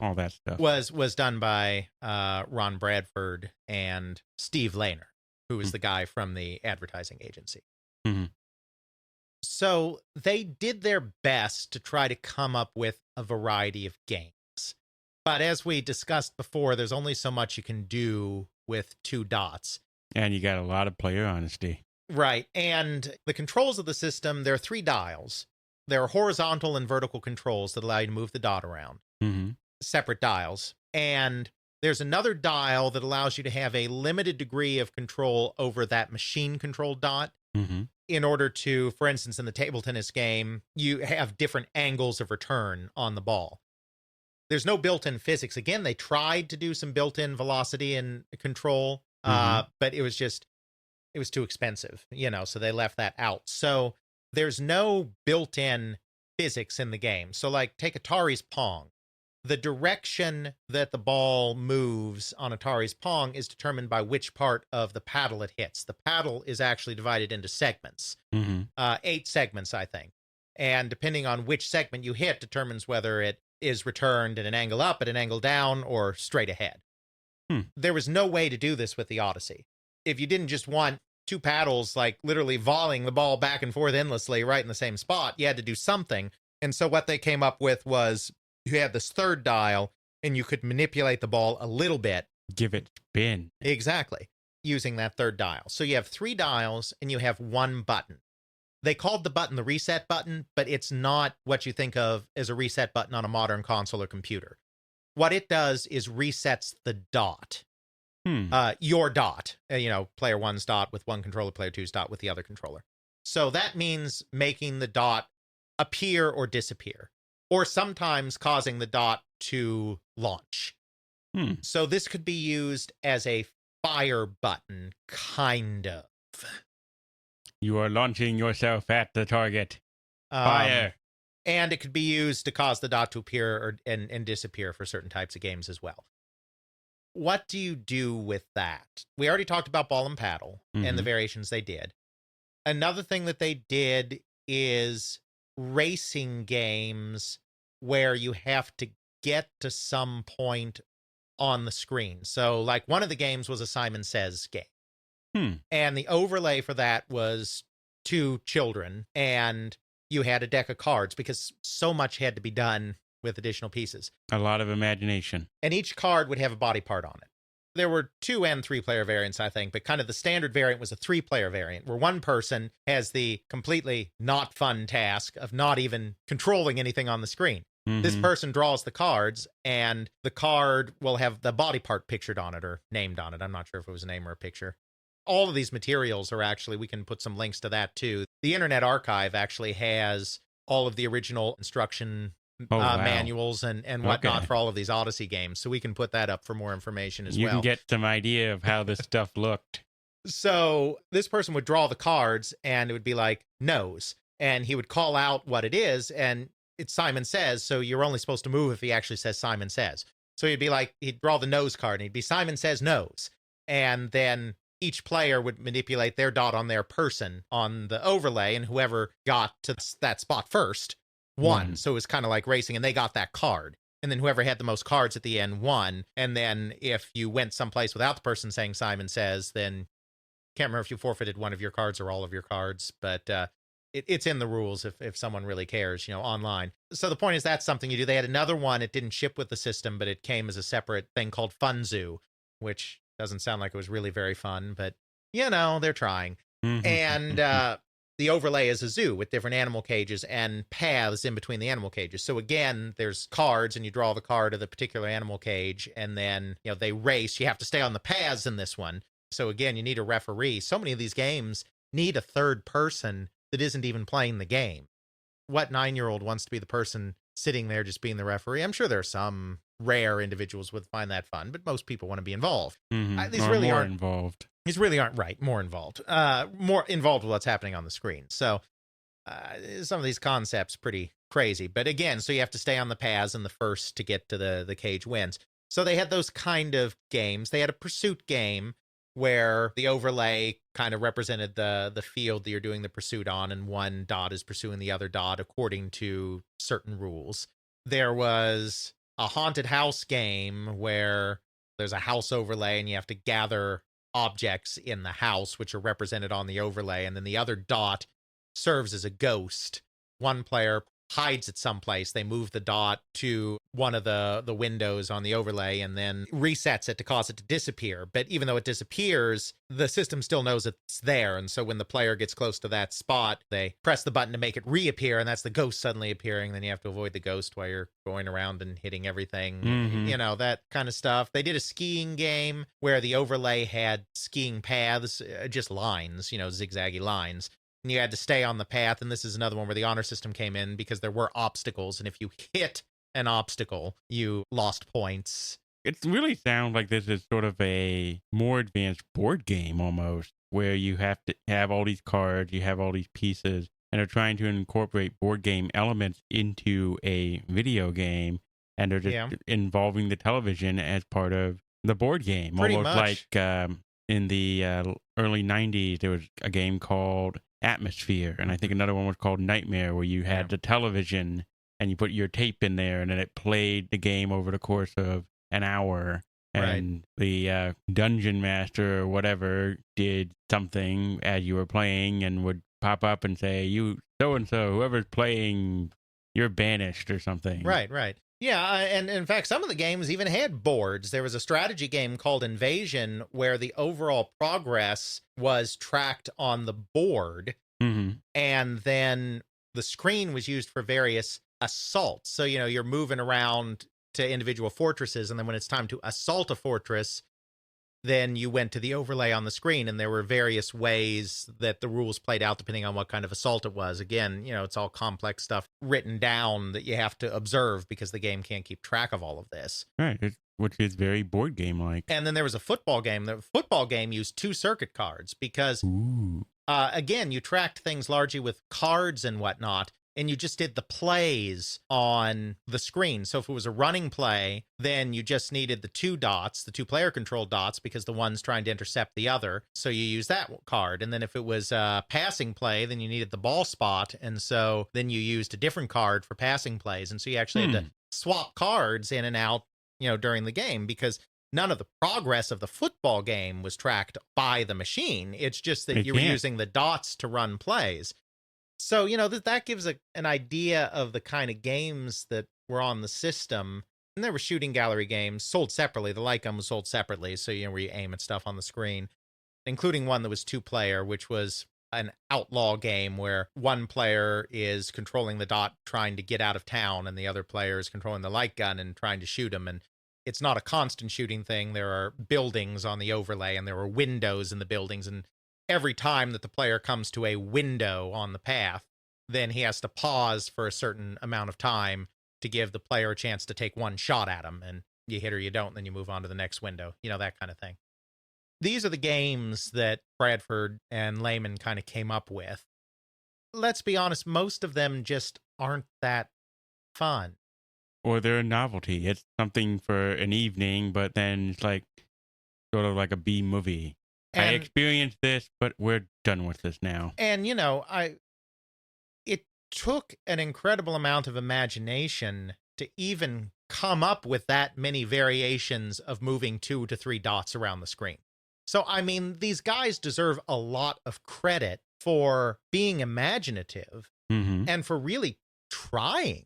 all that stuff. Was done by Ron Bradford and Steve Lehner, who is the guy from the advertising agency. So they did their best to try to come up with a variety of games. But as we discussed before, there's only so much you can do with 2 dots. And you got a lot of player honesty. Right. And the controls of the system, there are 3 dials. There are horizontal and vertical controls that allow you to move the dot around. Separate dials. And there's another dial that allows you to have a limited degree of control over that machine-controlled dot. In order to, for instance, in the table tennis game, you have different angles of return on the ball. There's no built-in physics. Again, they tried to do some built-in velocity and control, but it was too expensive, so they left that out. So there's no built-in physics in the game. So like take Atari's Pong. The direction that the ball moves on Atari's Pong is determined by which part of the paddle it hits. The paddle is actually divided into segments, 8 segments, I think. And depending on which segment you hit determines whether it is returned at an angle up, at an angle down, or straight ahead. There was no way to do this with the Odyssey. If you didn't just want 2 paddles, like literally volleying the ball back and forth endlessly right in the same spot, you had to do something. And so what they came up with was you had this 3rd dial, and you could manipulate the ball a little bit. Give it spin. Exactly. Using that 3rd dial. So you have 3 dials, and you have 1 button. They called the button the reset button, but it's not what you think of as a reset button on a modern console or computer. What it does is resets the dot. Your dot. Player 1's dot with one controller, player 2's dot with the other controller. So that means making the dot appear or disappear, or sometimes causing the dot to launch. So this could be used as a fire button, kind of. You are launching yourself at the target. Fire. And it could be used to cause the dot to appear and disappear for certain types of games as well. What do you do with that? We already talked about ball and paddle and the variations they did. Another thing that they did is racing games where you have to get to some point on the screen. So, like, one of the games was a Simon Says game. And the overlay for that was 2 children, and you had a deck of cards because so much had to be done with additional pieces. A lot of imagination. And each card would have a body part on it. There were 2 and 3 player variants, I think, but kind of the standard variant was a 3 player variant where one person has the completely not fun task of not even controlling anything on the screen. This person draws the cards, and the card will have the body part pictured on it or named on it. I'm not sure if it was a name or a picture. All of these materials are actually, we can put some links to that too. The Internet Archive actually has all of the original instruction manuals and whatnot for all of these Odyssey games. So we can put that up for more information as well. You can get some idea of how this stuff looked. So this person would draw the cards, and it would be like nose, and he would call out what it is, and it's Simon Says, so you're only supposed to move if he actually says Simon Says. So he'd be like, he'd draw the nose card, and he'd be Simon Says nose. And then each player would manipulate their dot on their person on the overlay, and whoever got to that spot first won. So it was kind of like racing, and they got that card. And then whoever had the most cards at the end won. And then if you went someplace without the person saying Simon Says, then can't remember if you forfeited one of your cards or all of your cards, but it's in the rules if someone really cares, online. So the point is that's something you do. They had another one. It didn't ship with the system, but it came as a separate thing called Fun Zoo, which doesn't sound like it was really very fun, but they're trying. And the overlay is a zoo with different animal cages and paths in between the animal cages. So again, there's cards, and you draw the card of the particular animal cage, and then they race. You have to stay on the paths in this one. So again, you need a referee. So many of these games need a third person that isn't even playing the game. What 9-year-old wants to be the person sitting there just being the referee? I'm sure there are some rare individuals would find that fun, but most people want to be involved. These or really more aren't involved. These really aren't more involved. More involved with what's happening on the screen. So some of these concepts pretty crazy. But again, so you have to stay on the paths, and the first to get to the cage wins. So they had those kind of games. They had a pursuit game where the overlay kind of represented the field that you're doing the pursuit on, and one dot is pursuing the other dot according to certain rules. There was a haunted house game where there's a house overlay, and you have to gather objects in the house, which are represented on the overlay, and then the other dot serves as a ghost. One player hides it someplace. They move the dot to one of the windows on the overlay and then resets it to cause it to disappear. But even though it disappears, the system still knows it's there. And so when the player gets close to that spot, they press the button to make it reappear, and that's the ghost suddenly appearing. Then you have to avoid the ghost while you're going around and hitting everything, that kind of stuff. They did a skiing game where the overlay had skiing paths, just lines, zigzaggy lines. And you had to stay on the path. And this is another one where the honor system came in because there were obstacles. And if you hit an obstacle, you lost points. It really sounds like this is sort of a more advanced board game almost, where you have to have all these cards, you have all these pieces, and are trying to incorporate board game elements into a video game. And they're just involving the television as part of the board game. Pretty almost much. like in the early 90s, there was a game called Atmosphere, and I think another one was called Nightmare, where you had the television and you put your tape in there, and then it played the game over the course of an hour, and the dungeon master or whatever did something as you were playing and would pop up and say, you so-and-so, whoever's playing, you're banished or something. Right. Yeah, and in fact, some of the games even had boards. There was a strategy game called Invasion where the overall progress was tracked on the board, and then the screen was used for various assaults. So, you're moving around to individual fortresses, and then when it's time to assault a fortress, then you went to the overlay on the screen, and there were various ways that the rules played out depending on what kind of assault it was. Again, it's all complex stuff written down that you have to observe because the game can't keep track of all of this. Right, which is very board game-like. And then there was a football game. The football game used 2 circuit cards because, again, you tracked things largely with cards and whatnot. and you just did the plays on the screen. So if it was a running play, then you just needed the 2 dots, the 2 player controlled dots, because the one's trying to intercept the other. So you use that card. And then if it was a passing play, then you needed the ball spot. And so then you used a different card for passing plays. And so you actually had to swap cards in and out, during the game, because none of the progress of the football game was tracked by the machine. It's just that you were using the dots to run plays. So, that gives an idea of the kind of games that were on the system. And there were shooting gallery games sold separately. The light gun was sold separately. So, where you aim at stuff on the screen, including one that was 2-player, which was an outlaw game where one player is controlling the dot trying to get out of town, and the other player is controlling the light gun and trying to shoot him. And it's not a constant shooting thing. There are buildings on the overlay, and there are windows in the buildings. And every time that the player comes to a window on the path, then he has to pause for a certain amount of time to give the player a chance to take one shot at him. And you hit or you don't, then you move on to the next window, that kind of thing. These are the games that Bradford and Lehman kind of came up with. Let's be honest, most of them just aren't that fun. Or they're a novelty. It's something for an evening, but then it's like sort of like a B movie. I experienced this, but we're done with this now. And, it took an incredible amount of imagination to even come up with that many variations of moving 2 to 3 dots around the screen. So, these guys deserve a lot of credit for being imaginative and for really trying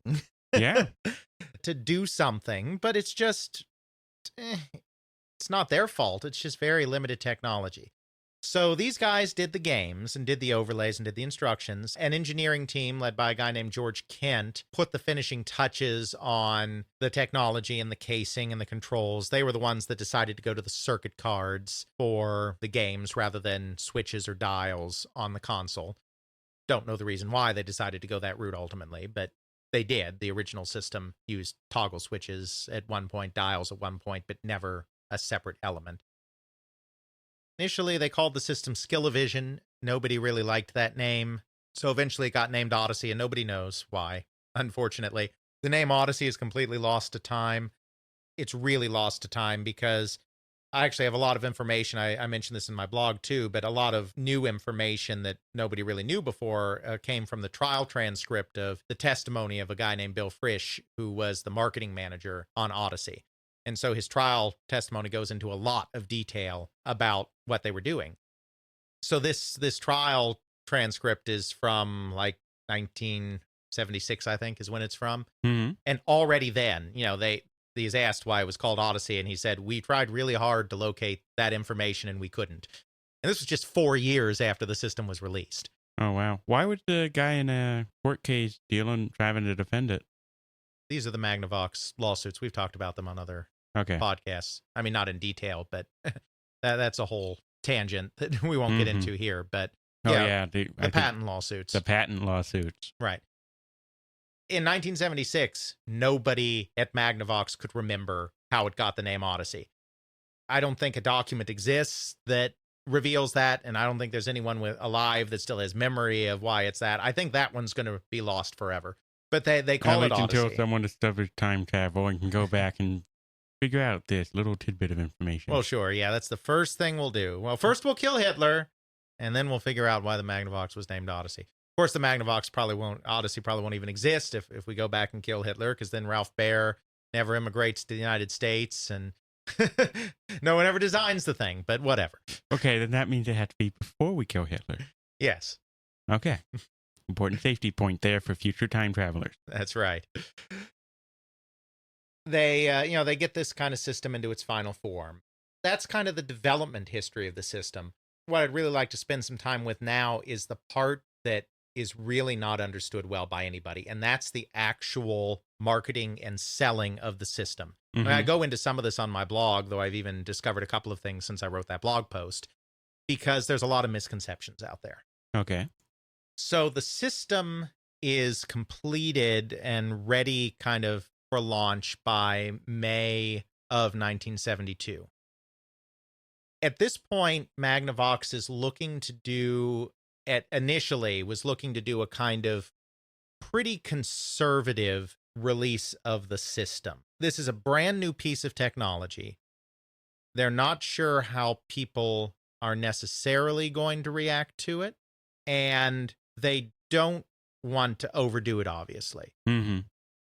to do something, but it's just, it's not their fault. It's just very limited technology. So these guys did the games and did the overlays and did the instructions. An engineering team led by a guy named George Kent put the finishing touches on the technology and the casing and the controls. They were the ones that decided to go to the circuit cards for the games rather than switches or dials on the console. Don't know the reason why they decided to go that route ultimately, but they did. The original system used toggle switches at one point, dials at one point, but never a separate element. Initially, they called the system Skill-O-Vision. Nobody really liked that name. So eventually it got named Odyssey, and nobody knows why, unfortunately. The name Odyssey is completely lost to time. It's really lost to time because I actually have a lot of information. I mentioned this in my blog too, but a lot of new information that nobody really knew before came from the trial transcript of the testimony of a guy named Bill Frisch, who was the marketing manager on Odyssey. And so his trial testimony goes into a lot of detail about what they were doing. So this trial transcript is from like 1976, I think, is when it's from. Mm-hmm. And already then, he's asked why it was called Odyssey, and he said, we tried really hard to locate that information, and we couldn't. And this was just 4 years after the system was released. Oh, wow. Why would the guy in a court case trying to defend it? These are the Magnavox lawsuits. We've talked about them on other podcasts. I mean, not in detail, but that's a whole tangent that we won't get into here. But the patent lawsuits. The patent lawsuits. Right. In 1976, nobody at Magnavox could remember how it got the name Odyssey. I don't think a document exists that reveals that, and I don't think there's anyone alive that still has memory of why it's that. I think that one's going to be lost forever. But they call it Odyssey. Until someone discovers time travel and can go back and figure out this little tidbit of information. Well, sure. Yeah, that's the first thing we'll do. Well, first we'll kill Hitler, and then we'll figure out why the Magnavox was named Odyssey. Of course, the Magnavox Odyssey probably won't even exist if we go back and kill Hitler, because then Ralph Baer never immigrates to the United States, and no one ever designs the thing, but whatever. Okay, then that means it had to be before we kill Hitler. Yes. Okay. Important safety point there for future time travelers. That's right. They get this kind of system into its final form. That's kind of the development history of the system. What I'd really like to spend some time with now is the part that is really not understood well by anybody, and that's the actual marketing and selling of the system. Mm-hmm. I go into some of this on my blog, though I've even discovered a couple of things since I wrote that blog post, because there's a lot of misconceptions out there. Okay. So the system is completed and ready kind of for launch by May of 1972. At this point, Magnavox is looking to do a kind of pretty conservative release of the system. This is a brand new piece of technology. They're not sure how people are necessarily going to react to it, and they don't want to overdo it, obviously. Mm-hmm.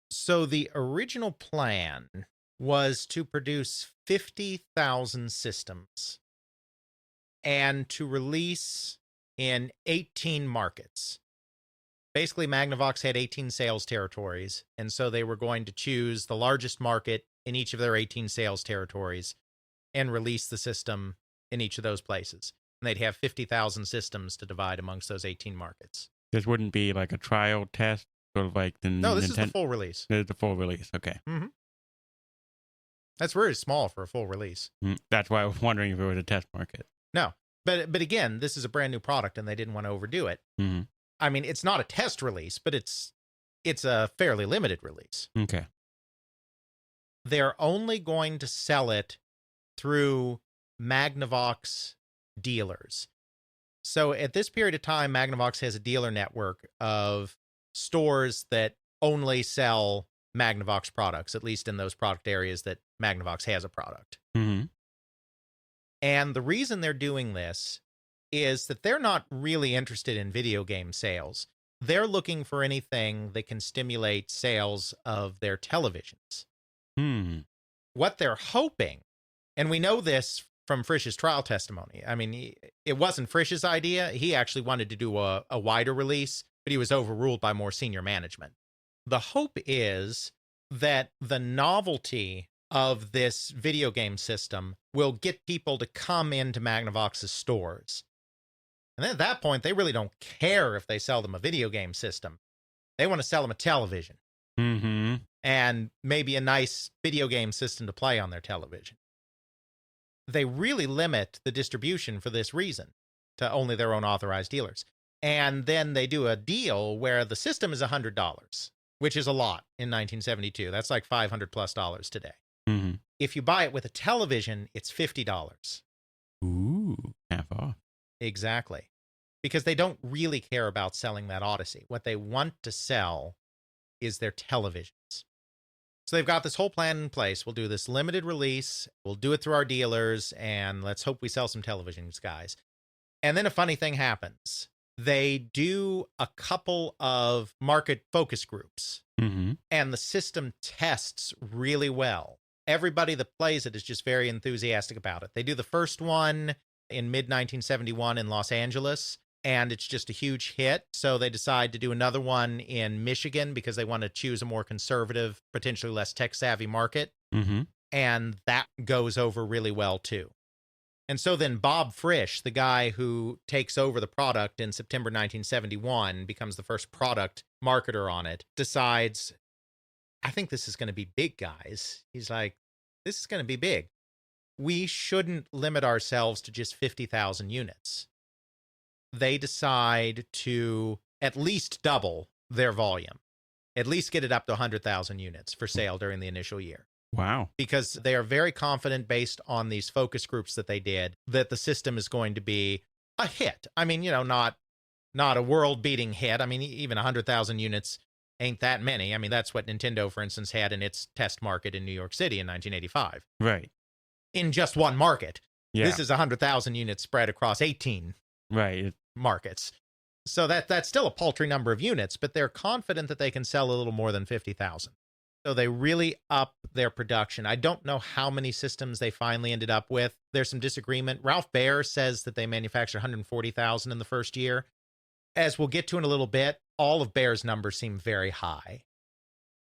So the original plan was to produce 50,000 systems and to release in 18 markets. Basically, Magnavox had 18 sales territories, and so they were going to choose the largest market in each of their 18 sales territories and release the system in each of those places. And they'd have 50,000 systems to divide amongst those 18 markets. This wouldn't be like a trial test, sort of like the No, this is the full release. This is the full release, okay. Mm-hmm. That's very small for a full release. That's why I was wondering if it was a test market. No, but again, this is a brand new product, and they didn't want to overdo it. Mm-hmm. I mean, it's not a test release, but it's a fairly limited release. Okay. They're only going to sell it through Magnavox dealers. So at this period of time, Magnavox has a dealer network of stores that only sell Magnavox products, at least in those product areas that Magnavox has a product. Mm-hmm. And the reason they're doing this is that they're not really interested in video game sales. They're looking for anything that can stimulate sales of their televisions. What they're hoping, and we know this from Frisch's trial testimony. I mean, it wasn't Frisch's idea. He actually wanted to do a wider release, but he was overruled by more senior management. The hope is that the novelty of this video game system will get people to come into Magnavox's stores. And then at that point, they really don't care if they sell them a video game system. They want to sell them a television. Mm-hmm. And maybe a nice video game system to play on their television. They really limit the distribution for this reason to only their own authorized dealers. And then they do a deal where the system is $100, which is a lot in 1972. That's like $500+ today. Mm-hmm. If you buy it with a television, it's $50. Ooh, half off. Exactly. Because they don't really care about selling that Odyssey. What they want to sell is their televisions. So they've got this whole plan in place. We'll do this limited release. We'll do it through our dealers, and let's hope we sell some televisions, guys. And then a funny thing happens. They do a couple of market focus groups, Mm-hmm. and the system tests really well. Everybody that plays it is just very enthusiastic about it. They do the first one in mid-1971 in Los Angeles, and it's just a huge hit. So they decide to do another one in Michigan because they want to choose a more conservative, potentially less tech-savvy market. Mm-hmm. And that goes over really well, too. And so then Bob Frisch, the guy who takes over the product in September 1971, becomes the first product marketer on it, decides, I think this is going to be big, guys. He's like, this is going to be big. We shouldn't limit ourselves to just 50,000 units. They decide to at least double their volume, at least get it up to 100,000 units for sale during the initial year. Wow. Because they are very confident, based on these focus groups that they did, that the system is going to be a hit. I mean, not a world-beating hit. I mean, even 100,000 units ain't that many. I mean, that's what Nintendo, for instance, had in its test market in New York City in 1985. Right. In just one market. Yeah. This is 100,000 units spread across 18 right. markets. So that's still a paltry number of units, but they're confident that they can sell a little more than 50,000. So they really up their production. I don't know how many systems they finally ended up with. There's some disagreement. Ralph Baer says that they manufactured 140,000 in the first year. As we'll get to in a little bit, all of Baer's numbers seem very high.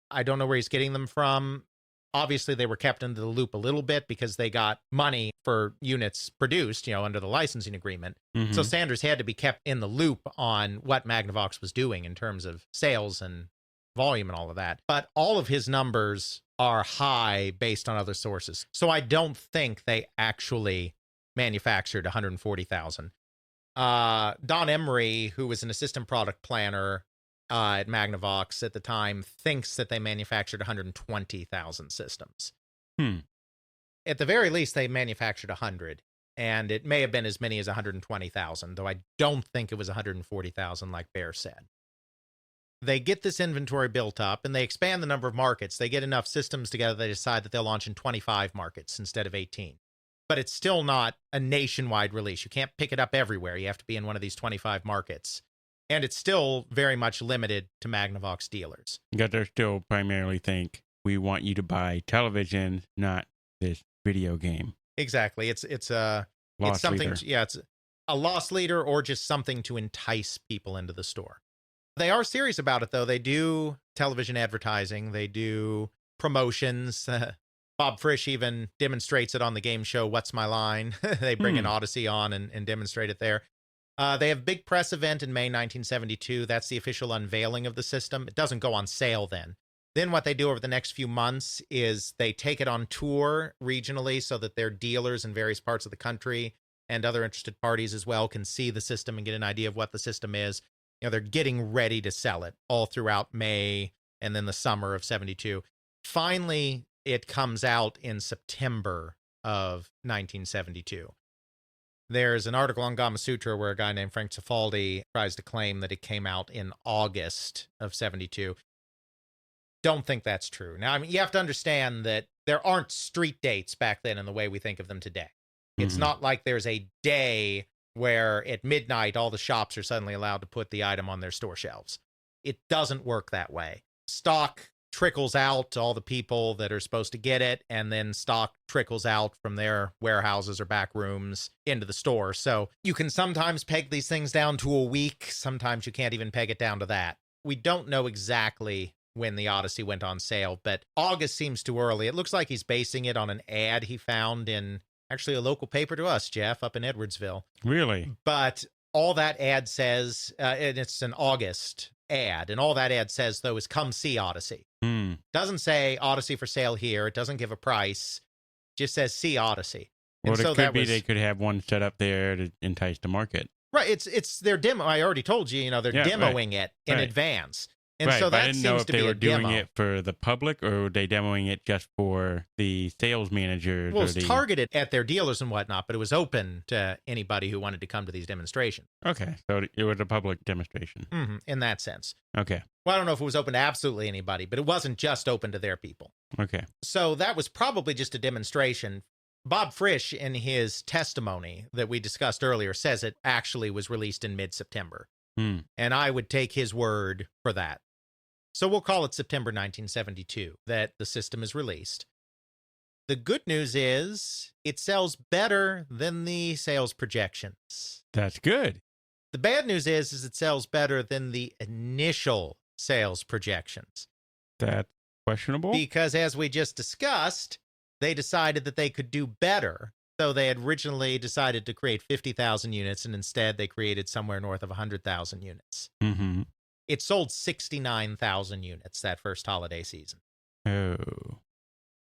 I don't know where he's getting them from. Obviously, they were kept into the loop a little bit because they got money for units produced, under the licensing agreement. Mm-hmm. So Sanders had to be kept in the loop on what Magnavox was doing in terms of sales and volume and all of that. But all of his numbers are high based on other sources. So I don't think they actually manufactured 140,000. Don Emery, who was an assistant product planner at Magnavox at the time, thinks that they manufactured 120,000 systems. At the very least, they manufactured 100, and it may have been as many as 120,000, though I don't think it was 140,000 like Baer said. They get this inventory built up and they expand the number of markets. They get enough systems together, they decide that they'll launch in 25 markets instead of 18. But it's still not a nationwide release. You can't pick it up everywhere. You have to be in one of these 25 markets. And it's still very much limited to Magnavox dealers. Because they still primarily think we want you to buy television, not this video game. Exactly. It's Loss something. leader. Yeah, it's a loss leader or just something to entice people into the store. They are serious about it, though. They do television advertising. They do promotions. Bob Frisch even demonstrates it on the game show What's My Line? They bring an Odyssey on and demonstrate it there. They have a big press event in May 1972. That's the official unveiling of the system. It doesn't go on sale then. Then what they do over the next few months is they take it on tour regionally so that their dealers in various parts of the country and other interested parties as well can see the system and get an idea of what the system is. You know, they're getting ready to sell it all throughout May and then the summer of 72. Finally, it comes out in September of 1972. There's an article on Gama Sutra where a guy named Frank Cifaldi tries to claim that it came out in August of 72. Don't think that's true. Now, I mean, you have to understand that there aren't street dates back then in the way we think of them today. It's not like there's a day where at midnight all the shops are suddenly allowed to put the item on their store shelves. It doesn't work that way. Stock trickles out to all the people that are supposed to get it, and then stock trickles out from their warehouses or back rooms into the store. So you can sometimes peg these things down to a week. Sometimes you can't even peg it down to that. We don't know exactly when the Odyssey went on sale, but August seems too early. It looks like he's basing it on an ad he found in actually a local paper to us, Jeff, up in Edwardsville. Really? But all that ad says, and it's an August ad, and all that ad says, though, is come see Odyssey. Doesn't say Odyssey for sale here. It doesn't give a price. Just says see Odyssey. Well, And it so could that be was, they could have one set up there to entice the market. right. It's their demo. I already told you, they're Yeah, demoing it in right. advance. And right, so but I that didn't know seems if to they be were a doing demo. it for the public or were they demoing it just for the sales managers? Well, or it's the... targeted at their dealers and whatnot, but it was open to anybody who wanted to come to these demonstrations. Okay, so it was a public demonstration. In that sense. Okay, Well, I don't know if it was open to absolutely anybody, but it wasn't just open to their people. okay. So that was probably just a demonstration. Bob Frisch, in his testimony that we discussed earlier, says it actually was released in mid-September. And I would take his word for that. So we'll call it September 1972 that the system is released. The good news is it sells better than the sales projections. That's good. The bad news is it sells better than the initial sales projections. That's questionable. Because as we just discussed, they decided that they could do better. So they had originally decided to create 50,000 units, and instead they created somewhere north of 100,000 units. It sold 69,000 units that first holiday season. Oh.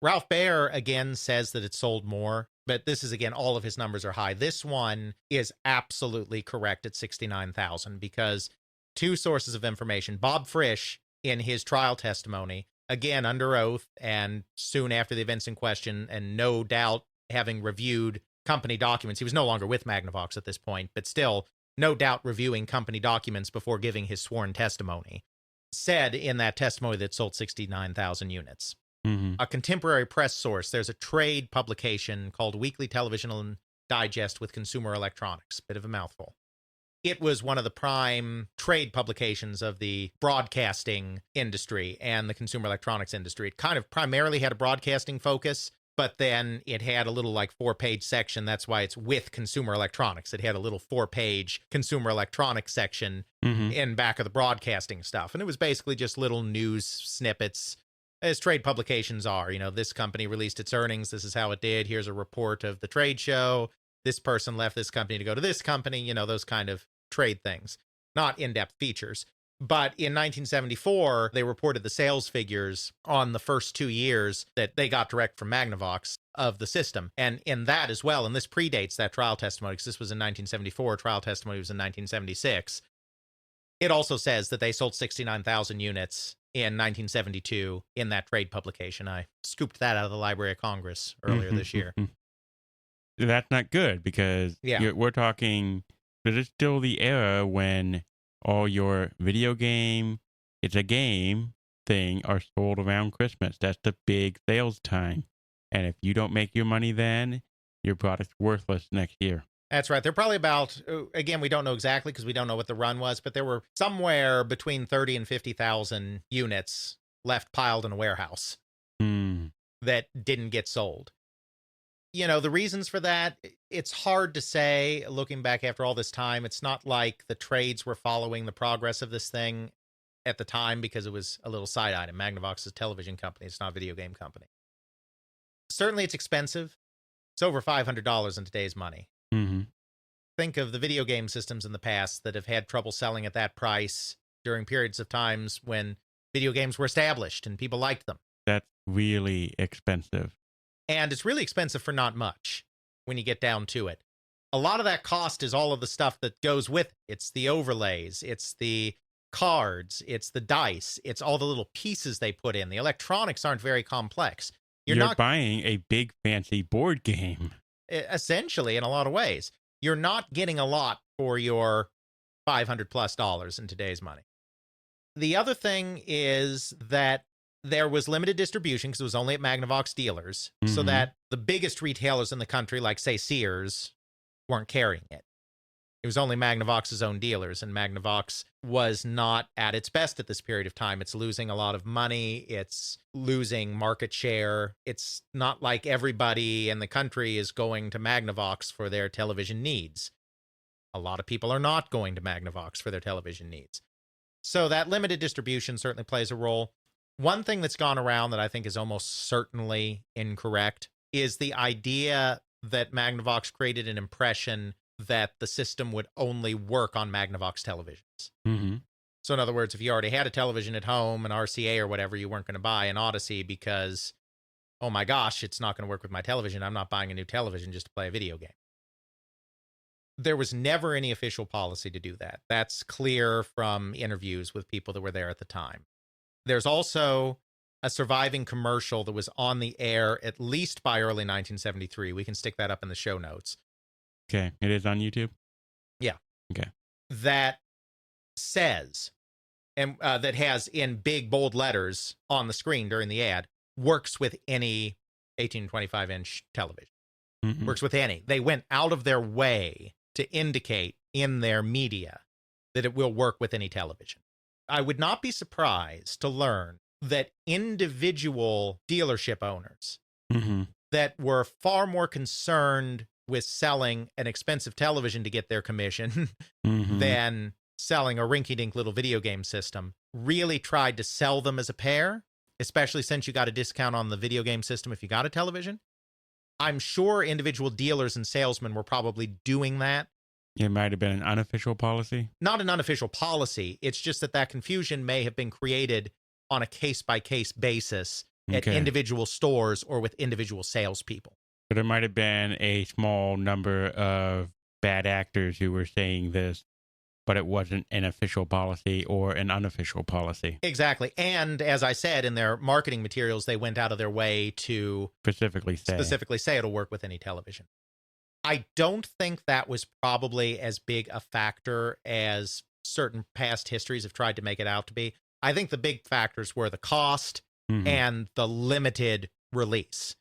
Ralph Baer, again, says that it sold more, but this is, again, all of his numbers are high. This one is absolutely correct at 69,000 because two sources of information. Bob Frisch, in his trial testimony, again, under oath, and soon after the events in question, and no doubt having reviewed company documents. He was no longer with Magnavox at this point, but still, no doubt reviewing company documents before giving his sworn testimony, said in that testimony that it sold 69,000 units. A contemporary press source, there's a trade publication called Weekly Television Digest with Consumer Electronics. Bit of a mouthful. It was one of the prime trade publications of the broadcasting industry and the consumer electronics industry. It kind of primarily had a broadcasting focus, but then it had a little 4-page section. That's why it's with consumer electronics. It had a little 4-page consumer electronics section in back of the broadcasting stuff. And it was basically just little news snippets, as trade publications are. This company released its earnings. This is how it did. Here's a report of the trade show. This person left this company to go to this company, those kind of trade things, not in-depth features. But in 1974, they reported the sales figures on the first 2 years that they got direct from Magnavox of the system. And in that as well, and this predates that trial testimony, because this was in 1974, trial testimony was in 1976. It also says that they sold 69,000 units in 1972 in that trade publication. I scooped that out of the Library of Congress earlier this year. That's not good because we're talking, this is still the era when all your video game it's a game thing, are sold around Christmas. That's the big sales time. And if you don't make your money then, your product's worthless next year. That's right. They're probably about, again, we don't know exactly because we don't know what the run was, but there were somewhere between 30 and 50,000 units left piled in a warehouse that didn't get sold. You know, the reasons for that, it's hard to say looking back after all this time. It's not like the trades were following the progress of this thing at the time because it was a little side item. Magnavox is a television company. It's not a video game company. Certainly it's expensive. It's over $500 in today's money. Think of the video game systems in the past that have had trouble selling at that price during periods of times when video games were established and people liked them. That's really expensive. And it's really expensive for not much when you get down to it. A lot of that cost is all of the stuff that goes with it. It's the overlays, it's the cards, it's the dice, it's all the little pieces they put in. The electronics aren't very complex. You're not buying a big fancy board game. Essentially, in a lot of ways. You're not getting a lot for your $500+ in today's money. The other thing is that there was limited distribution because it was only at Magnavox dealers, so that the biggest retailers in the country, like, say, Sears, weren't carrying it. It was only Magnavox's own dealers, and Magnavox was not at its best at this period of time. It's losing a lot of money. It's losing market share. It's not like everybody in the country is going to Magnavox for their television needs. A lot of people are not going to Magnavox for their television needs. So that limited distribution certainly plays a role. One thing that's gone around that I think is almost certainly incorrect is the idea that Magnavox created an impression that the system would only work on Magnavox televisions. So in other words, if you already had a television at home, an RCA or whatever, you weren't going to buy an Odyssey because, oh my gosh, it's not going to work with my television. I'm not buying a new television just to play a video game. There was never any official policy to do that. That's clear from interviews with people that were there at the time. There's also a surviving commercial that was on the air at least by early 1973. We can stick that up in the show notes. Okay. It is on YouTube? Yeah. Okay. That says, and that has in big, bold letters on the screen during the ad, works with any 18 to 25-inch television. Works with any. They went out of their way to indicate in their media that it will work with any television. I would not be surprised to learn that individual dealership owners that were far more concerned with selling an expensive television to get their commission than selling a rinky-dink little video game system really tried to sell them as a pair, especially since you got a discount on the video game system if you got a television. I'm sure individual dealers and salesmen were probably doing that. It might have been an unofficial policy. Not an unofficial policy. It's just that confusion may have been created on a case-by-case basis at individual stores or with individual salespeople. So there might have been a small number of bad actors who were saying this, but it wasn't an official policy or an unofficial policy. Exactly. And as I said, in their marketing materials, they went out of their way to specifically say it'll work with any television. I don't think that was probably as big a factor as certain past histories have tried to make it out to be. I think the big factors were the cost and the limited release.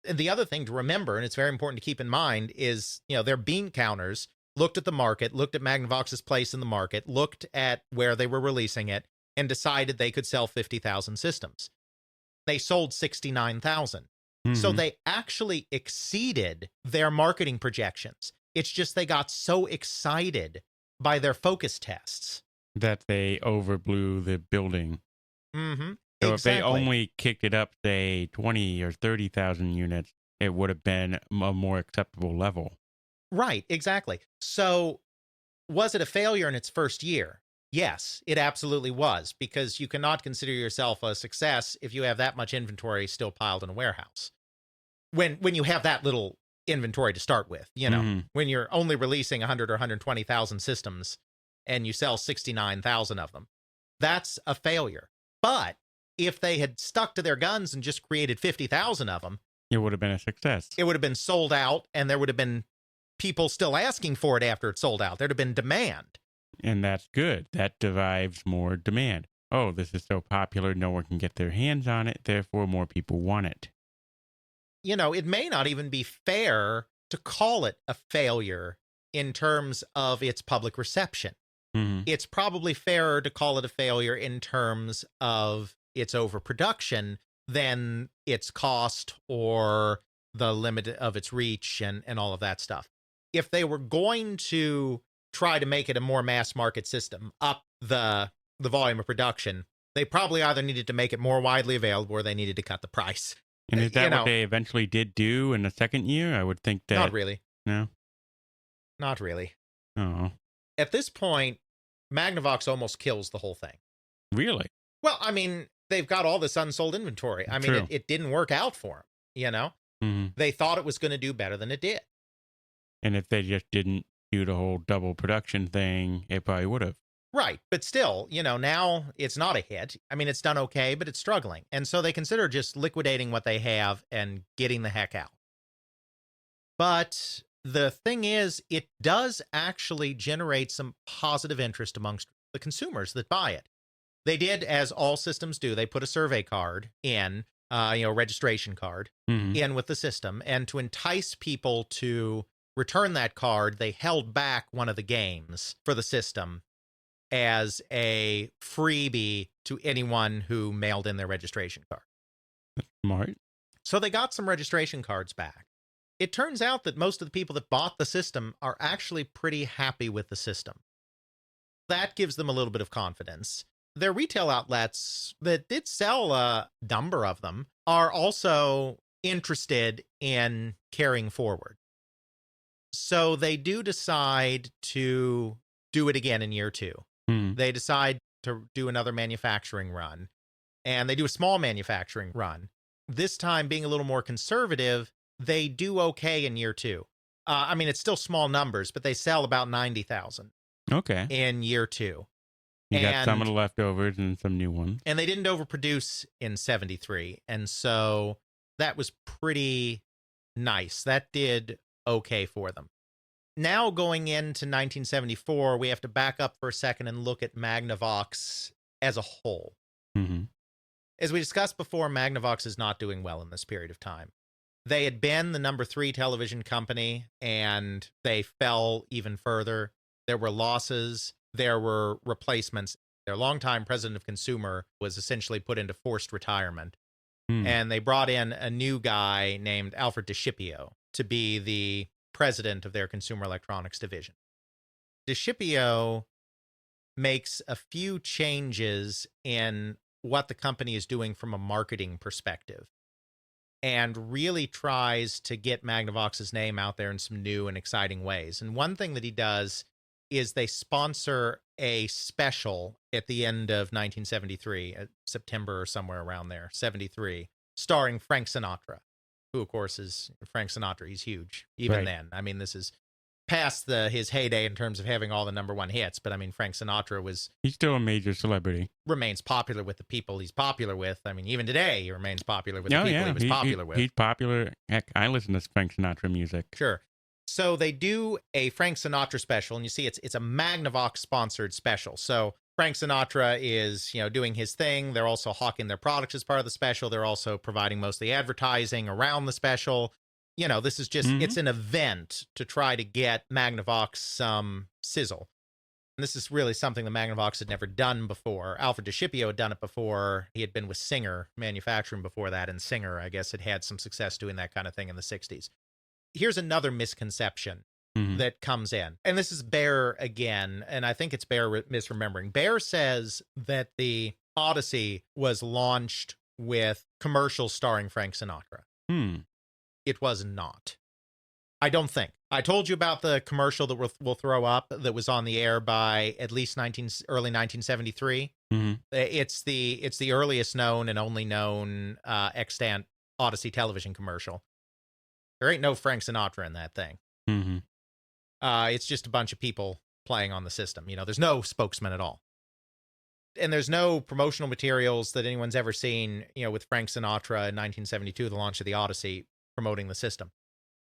And the other thing to remember, and it's very important to keep in mind, is, you know, their bean counters looked at the market, looked at Magnavox's place in the market, looked at where they were releasing it, and decided they could sell 50,000 systems. They sold 69,000. So they actually exceeded their marketing projections. It's just they got so excited by their focus tests that they overblew the building. So exactly. If they only kicked it up, say, 20 or 30,000 units, it would have been a more acceptable level. Right, exactly. So was it a failure in its first year? Yes, it absolutely was, because you cannot consider yourself a success if you have that much inventory still piled in a warehouse. When you have that little inventory to start with, you know, when you're only releasing 100 or 120,000 systems and you sell 69,000 of them, that's a failure. But if they had stuck to their guns and just created 50,000 of them, it would have been a success. It would have been sold out, and there would have been people still asking for it after it sold out. There'd have been demand. And that's good. That derives more demand. oh, this is so popular, no one can get their hands on it, therefore more people want it. It may not even be fair to call it a failure in terms of its public reception. Mm-hmm. It's probably fairer to call it a failure in terms of its overproduction than its cost or the limit of its reach and all of that stuff. If they were going to try to make it a more mass market system, up the volume of production, they probably either needed to make it more widely available or they needed to cut the price. And is that what they eventually did do in the second year? I would think that... Not really. No? Not really. Oh. At this point, Magnavox almost kills the whole thing. Really? Well, I mean, they've got all this unsold inventory. I mean, it didn't work out for them, Mm-hmm. They thought it was going to do better than it did. And if they just didn't do the whole double production thing, it probably would have. Right. But still, now it's not a hit. I mean, it's done okay, but it's struggling. And so they consider just liquidating what they have and getting the heck out. But the thing is, it does actually generate some positive interest amongst the consumers that buy it. They did, as all systems do, they put a survey card in, registration card in with the system. And to entice people to return that card, they held back one of the games for the system as a freebie to anyone who mailed in their registration card. Smart. So they got some registration cards back. It turns out that most of the people that bought the system are actually pretty happy with the system. That gives them a little bit of confidence. Their retail outlets that did sell a number of them are also interested in carrying forward. So they do decide to do it again in year 2. They decide to do another manufacturing run, and they do a small manufacturing run. This time, being a little more conservative, they do okay in year 2. I mean, it's still small numbers, but they sell about 90,000 in year 2. You got some of the leftovers and some new ones. And they didn't overproduce in 73. And so that was pretty nice. That did okay for them. Now going into 1974, we have to back up for a second and look at Magnavox as a whole. Mm-hmm. As we discussed before, Magnavox is not doing well in this period of time. They had been the number 3 television company, and they fell even further. There were losses. There were replacements. Their longtime president of consumer was essentially put into forced retirement. And they brought in a new guy named Alfred DeScipio to be the president of their consumer electronics division. DeScipio makes a few changes in what the company is doing from a marketing perspective and really tries to get Magnavox's name out there in some new and exciting ways. And one thing that he does is they sponsor a special at the end of 1973, September or somewhere around there, 73, starring Frank Sinatra, who, of course, is Frank Sinatra. He's huge, even then. I mean, this is past his heyday in terms of having all the number 1 hits, but I mean, Frank Sinatra he's still a major celebrity. Remains popular with the people he's popular with. I mean, even today, he remains popular with the people he was popular with. He's popular. Heck, I listen to Frank Sinatra music. Sure. So they do a Frank Sinatra special, and you see it's a Magnavox sponsored special. So Frank Sinatra is, doing his thing. They're also hawking their products as part of the special. They're also providing most of the advertising around the special. This is just, it's an event to try to get Magnavox some sizzle. And this is really something that Magnavox had never done before. Alfred DeScipio had done it before. He had been with Singer manufacturing before that, and Singer, I guess, had some success doing that kind of thing in the 60s. Here's another misconception that comes in. And this is Baer again, and I think it's Baer misremembering. Baer says that the Odyssey was launched with commercials starring Frank Sinatra. It was not. I don't think. I told you about the commercial that we'll throw up that was on the air by at least early 1973. It's the earliest known and only known extant Odyssey television commercial. There ain't no Frank Sinatra in that thing. It's just a bunch of people playing on the system. There's no spokesman at all. And there's no promotional materials that anyone's ever seen, with Frank Sinatra in 1972, the launch of the Odyssey, promoting the system.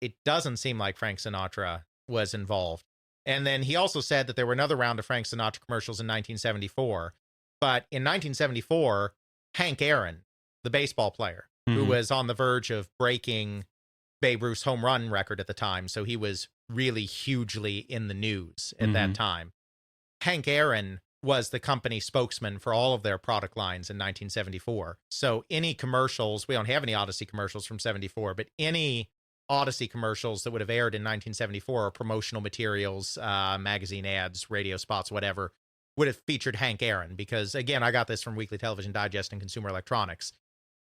It doesn't seem like Frank Sinatra was involved. And then he also said that there were another round of Frank Sinatra commercials in 1974. But in 1974, Hank Aaron, the baseball player, who was on the verge of breaking Babe Ruth's home run record at the time, so he was really hugely in the news at that time. Hank Aaron was the company spokesman for all of their product lines in 1974. So any commercials, we don't have any Odyssey commercials from 74, but any Odyssey commercials that would have aired in 1974, or promotional materials, magazine ads, radio spots, whatever, would have featured Hank Aaron. Because again, I got this from Weekly Television Digest and Consumer Electronics.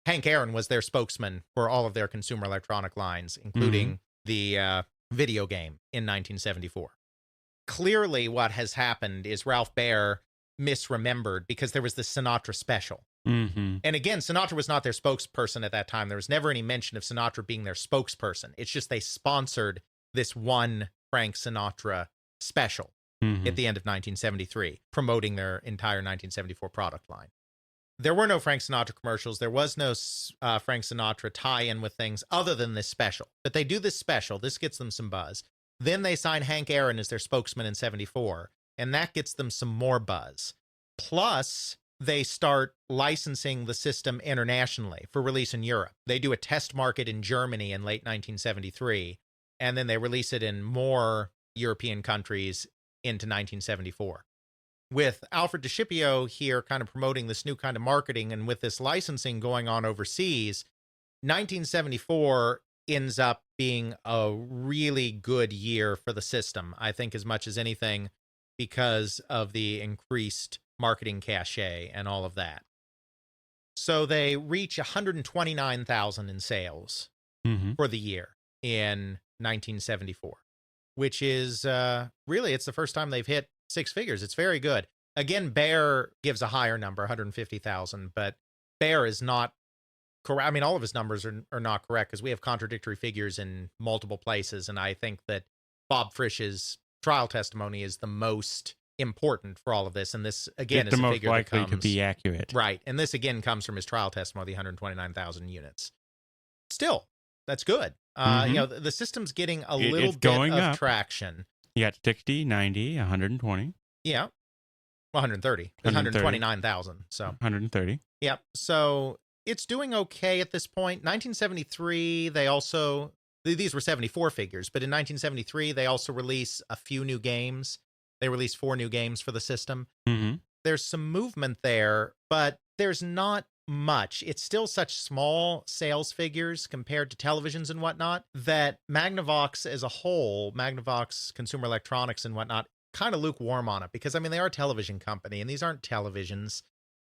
Hank Aaron was their spokesman for all of their consumer electronic lines, including the video game in 1974. Clearly, what has happened is Ralph Baer misremembered, because there was the Sinatra special. And again, Sinatra was not their spokesperson at that time. There was never any mention of Sinatra being their spokesperson. It's just they sponsored this one Frank Sinatra special at the end of 1973, promoting their entire 1974 product line. There were no Frank Sinatra commercials. There was no Frank Sinatra tie-in with things other than this special. But they do this special. This gets them some buzz. Then they sign Hank Aaron as their spokesman in 74, and that gets them some more buzz. Plus, they start licensing the system internationally for release in Europe. They do a test market in Germany in late 1973, and then they release it in more European countries into 1974. With Alfred DeScipio here kind of promoting this new kind of marketing, and with this licensing going on overseas, 1974 ends up being a really good year for the system, I think, as much as anything, because of the increased marketing cachet and all of that. So they reach 129,000 in sales for the year in 1974, which is really, it's the first time they've hit six figures. It's very good. Again, Baer gives a higher number, 150,000, but Baer is not correct. I mean, all of his numbers are not correct, because we have contradictory figures in multiple places. And I think that Bob Frisch's trial testimony is the most important for all of this. And this, again, it's is the a most figure likely that comes, to be accurate. Right. And this, again, comes from his trial testimony, the 129,000 units. Still, that's good. You know, the system's getting a little bit going of up. traction. You got 60, 90, 120. Yeah. 130. 129,000. So 130. yeah. So it's doing okay at this point. 1973, they also, these were 74 figures, but in 1973, they also release a few new games. They released 4 new games for the system. There's some movement there, but there's not much. It's still such small sales figures compared to televisions and whatnot, that Magnavox as a whole, Magnavox Consumer Electronics and whatnot, kind of lukewarm on it, because I mean, they are a television company and these aren't televisions.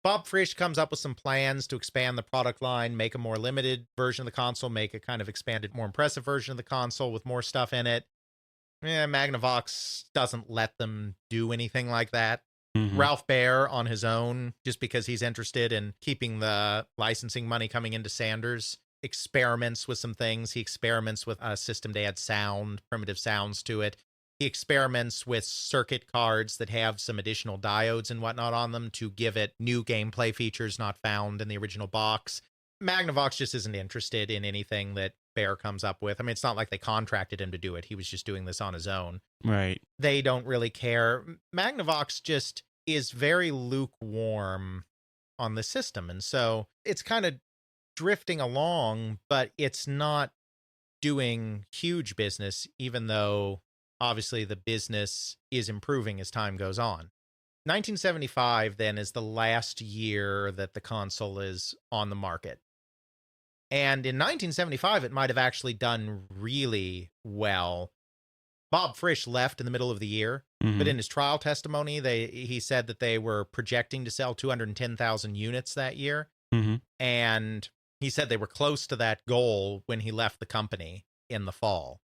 Bob Frisch comes up with some plans to expand the product line, make a more limited version of the console, make a kind of expanded, more impressive version of the console with more stuff in it. Magnavox doesn't let them do anything like that. Ralph Baer on his own, just because he's interested in keeping the licensing money coming into Sanders, experiments with some things. He experiments with a system to add sound, primitive sounds to it. He experiments with circuit cards that have some additional diodes and whatnot on them to give it new gameplay features not found in the original box. Magnavox just isn't interested in anything that Baer comes up with. I mean, it's not like they contracted him to do it. He was just doing this on his own. Right. They don't really care. Magnavox just is very lukewarm on the system. And so it's kind of drifting along, but it's not doing huge business, even though obviously the business is improving as time goes on. 1975 then is the last year that the console is on the market. And in 1975, it might have actually done really well. Bob Frisch left in the middle of the year, but in his trial testimony, he said that they were projecting to sell 210,000 units that year. And he said they were close to that goal when he left the company in the fall.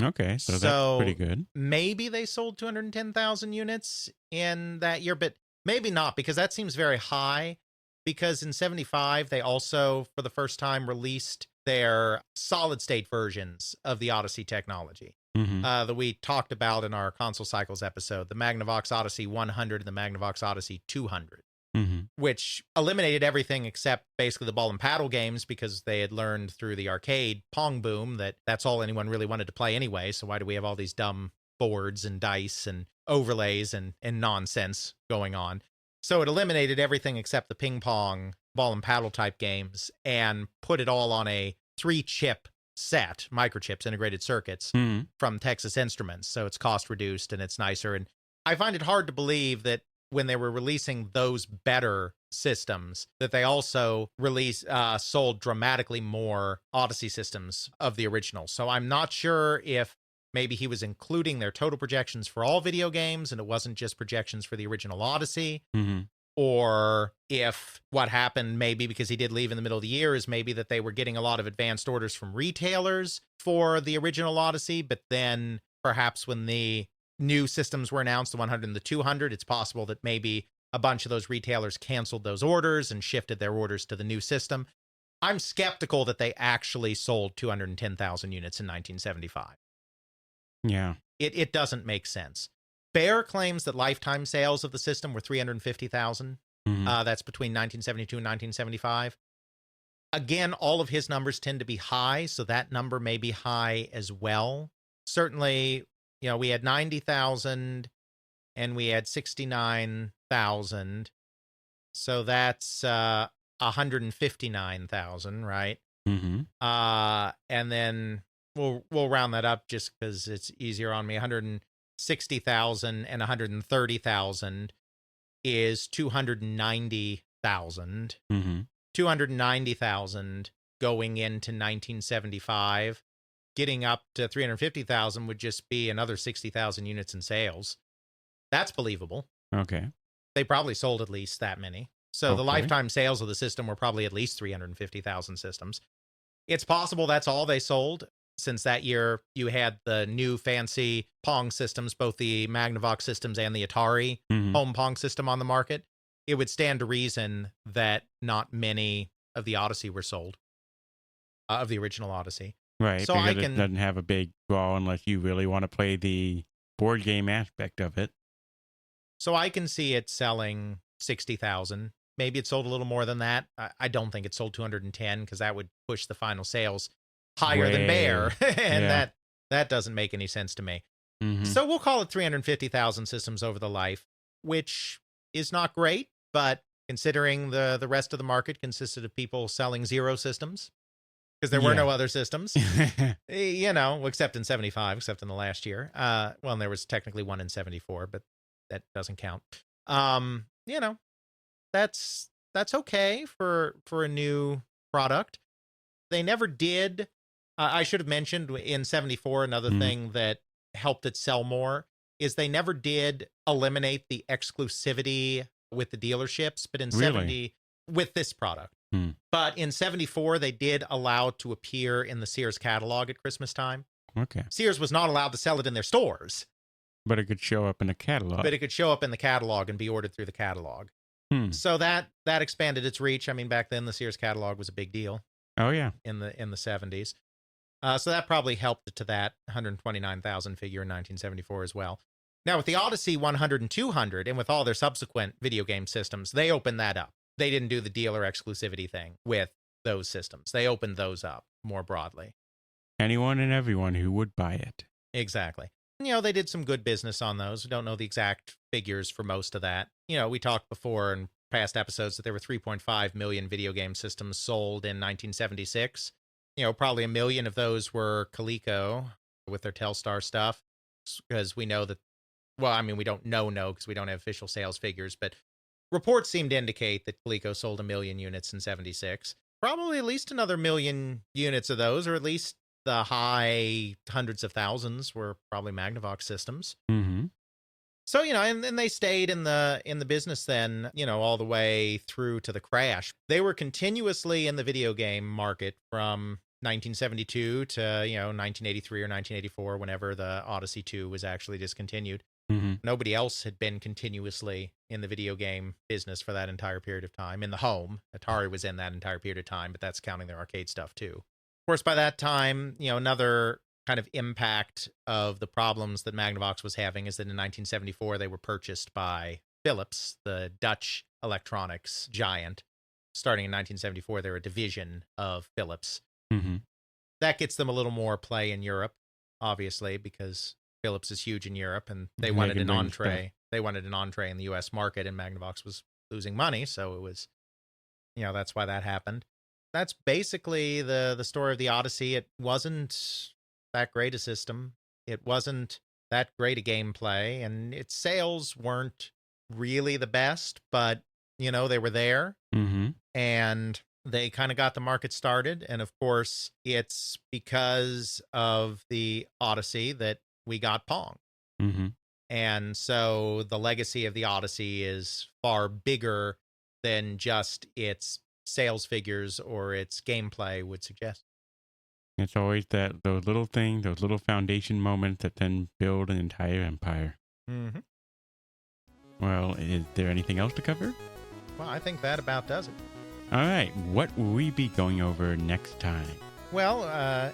Okay, so that's pretty good. Maybe they sold 210,000 units in that year, but maybe not, because that seems very high. Because in 75, they also, for the first time, released their solid-state versions of the Odyssey technology that we talked about in our console cycles episode, the Magnavox Odyssey 100 and the Magnavox Odyssey 200, which eliminated everything except basically the ball and paddle games, because they had learned through the arcade Pong boom that that's all anyone really wanted to play anyway, so why do we have all these dumb boards and dice and overlays and nonsense going on? So it eliminated everything except the ping pong, ball and paddle type games and put it all on a 3-chip set, microchips, integrated circuits from Texas Instruments. So it's cost reduced and it's nicer. And I find it hard to believe that when they were releasing those better systems, that they also sold dramatically more Odyssey systems of the original. So I'm not sure if maybe he was including their total projections for all video games and it wasn't just projections for the original Odyssey. Or if what happened, maybe because he did leave in the middle of the year, is maybe that they were getting a lot of advanced orders from retailers for the original Odyssey. But then perhaps when the new systems were announced, the 100 and the 200, it's possible that maybe a bunch of those retailers canceled those orders and shifted their orders to the new system. I'm skeptical that they actually sold 210,000 units in 1975. Yeah. It doesn't make sense. Bear claims that lifetime sales of the system were 350,000. That's between 1972 and 1975. Again, all of his numbers tend to be high, so that number may be high as well. Certainly, we had 90,000 and we had 69,000. So that's 159,000, right? And then we'll round that up just because it's easier on me. 160,000 and 130,000 is 290,000. 290,000 going into 1975. Getting up to 350,000 would just be another 60,000 units in sales. That's believable. Okay. They probably sold at least that many. So the lifetime sales of the system were probably at least 350,000 systems. It's possible that's all they sold, since that year you had the new fancy Pong systems, both the Magnavox systems and the Atari home Pong system on the market. It would stand to reason that not many of the Odyssey were sold, of the original Odyssey. Right, so because it doesn't have a big draw unless you really want to play the board game aspect of it. So I can see it selling 60,000. Maybe it sold a little more than that. I don't think it sold 210 because that would push the final sales higher than Bear. And that doesn't make any sense to me. So we'll call it 350,000 systems over the life, which is not great, but considering the rest of the market consisted of people selling 0 systems, because there were no other systems, except in 75, except in the last year. Well, and there was technically one in 74, but that doesn't count. That's okay for a new product. They never did. I should have mentioned in 74, another thing that helped it sell more is they never did eliminate the exclusivity with the dealerships, but in 70 with this product. But in 74, they did allow it to appear in the Sears catalog at Christmas time. Okay. Sears was not allowed to sell it in their stores. But it could show up in the catalog. But it could show up in the catalog and be ordered through the catalog. So that expanded its reach. I mean, back then the Sears catalog was a big deal. Oh yeah. In the 70s. So that probably helped it to that 129,000 figure in 1974 as well. Now with the Odyssey 100 and 200 and with all their subsequent video game systems, they opened that up. They didn't do the dealer exclusivity thing with those systems. They opened those up more broadly. Anyone and everyone who would buy it. Exactly. They did some good business on those. We don't know the exact figures for most of that. We talked before in past episodes that there were 3.5 million video game systems sold in 1976. Probably 1 million of those were Coleco with their Telstar stuff, because we know that, we don't know because we don't have official sales figures, but reports seem to indicate that Coleco sold 1 million units in 76. Probably at least another 1 million units of those, or at least the high hundreds of thousands, were probably Magnavox systems. So, and they stayed in the business then, all the way through to the crash. They were continuously in the video game market from 1972 to, 1983 or 1984, whenever the Odyssey 2 was actually discontinued. Nobody else had been continuously in the video game business for that entire period of time. In the home, Atari was in that entire period of time, but that's counting their arcade stuff too. Of course, by that time, another kind of impact of the problems that Magnavox was having is that in 1974, they were purchased by Philips, the Dutch electronics giant. Starting in 1974, they're a division of Philips. That gets them a little more play in Europe, obviously, because Philips is huge in Europe, and they wanted an entree. They wanted an entree in the U.S. market, and Magnavox was losing money. So it was, that's why that happened. That's basically the story of the Odyssey. It wasn't that great a system. It wasn't that great a gameplay, and its sales weren't really the best, but they were there. Mm-hmm. And they kind of got the market started. And of course, it's because of the Odyssey that we got Pong. Mm-hmm. And so the legacy of the Odyssey is far bigger than just its sales figures or its gameplay would suggest. It's always those little things, those little foundation moments that then build an entire empire. Mm-hmm. Well, is there anything else to cover? Well, I think that about does it. All right, what will we be going over next time? Well,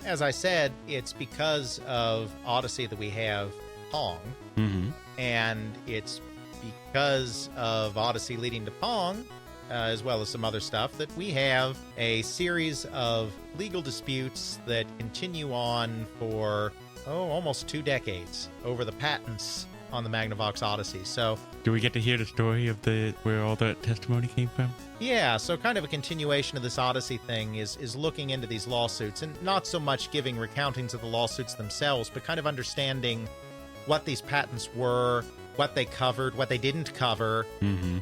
as I said, it's because of Odyssey that we have Pong, Mm-hmm. and it's because of Odyssey leading to Pong, as well as some other stuff, that we have a series of legal disputes that continue on for, almost 2 decades over the patents on the Magnavox Odyssey. So, Do we get to hear the story of where all the testimony came from? yeah, so kind of a continuation of this Odyssey thing is looking into these lawsuits, and not so much giving recountings of the lawsuits themselves, but kind of understanding what these patents were, what they covered, what they didn't cover, Mm-hmm.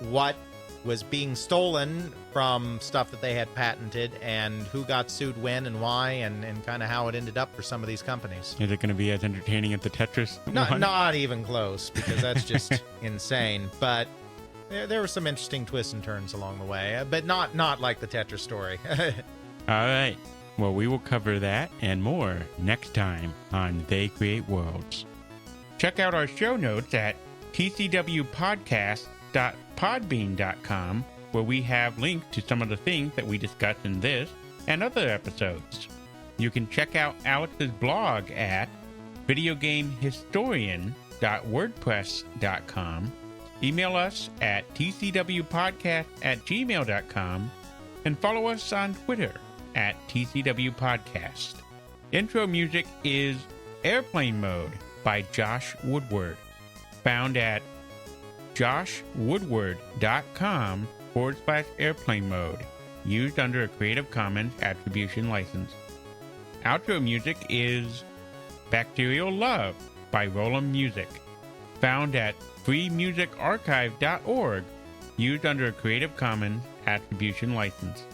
what was being stolen from stuff that they had patented, and who got sued when and why, and kind of how it ended up for some of these companies. Is it going to be as entertaining as the Tetris one? Not even close, because that's just insane. But there were some interesting twists and turns along the way, but not like the Tetris story. All right. Well, we will cover that and more next time on They Create Worlds. Check out our show notes at tcwpodcast.podbean.com, where we have links to some of the things that we discussed in this and other episodes. You can check out Alex's blog at videogamehistorian.wordpress.com, email us at tcwpodcast@gmail.com, and follow us on Twitter at tcwpodcast. Intro music is Airplane Mode by Josh Woodward, found at joshwoodward.com/airplane mode, used under a Creative Commons Attribution License. Outro music is Bacterial Love by Roland Music, found at freemusicarchive.org, used under a Creative Commons Attribution License.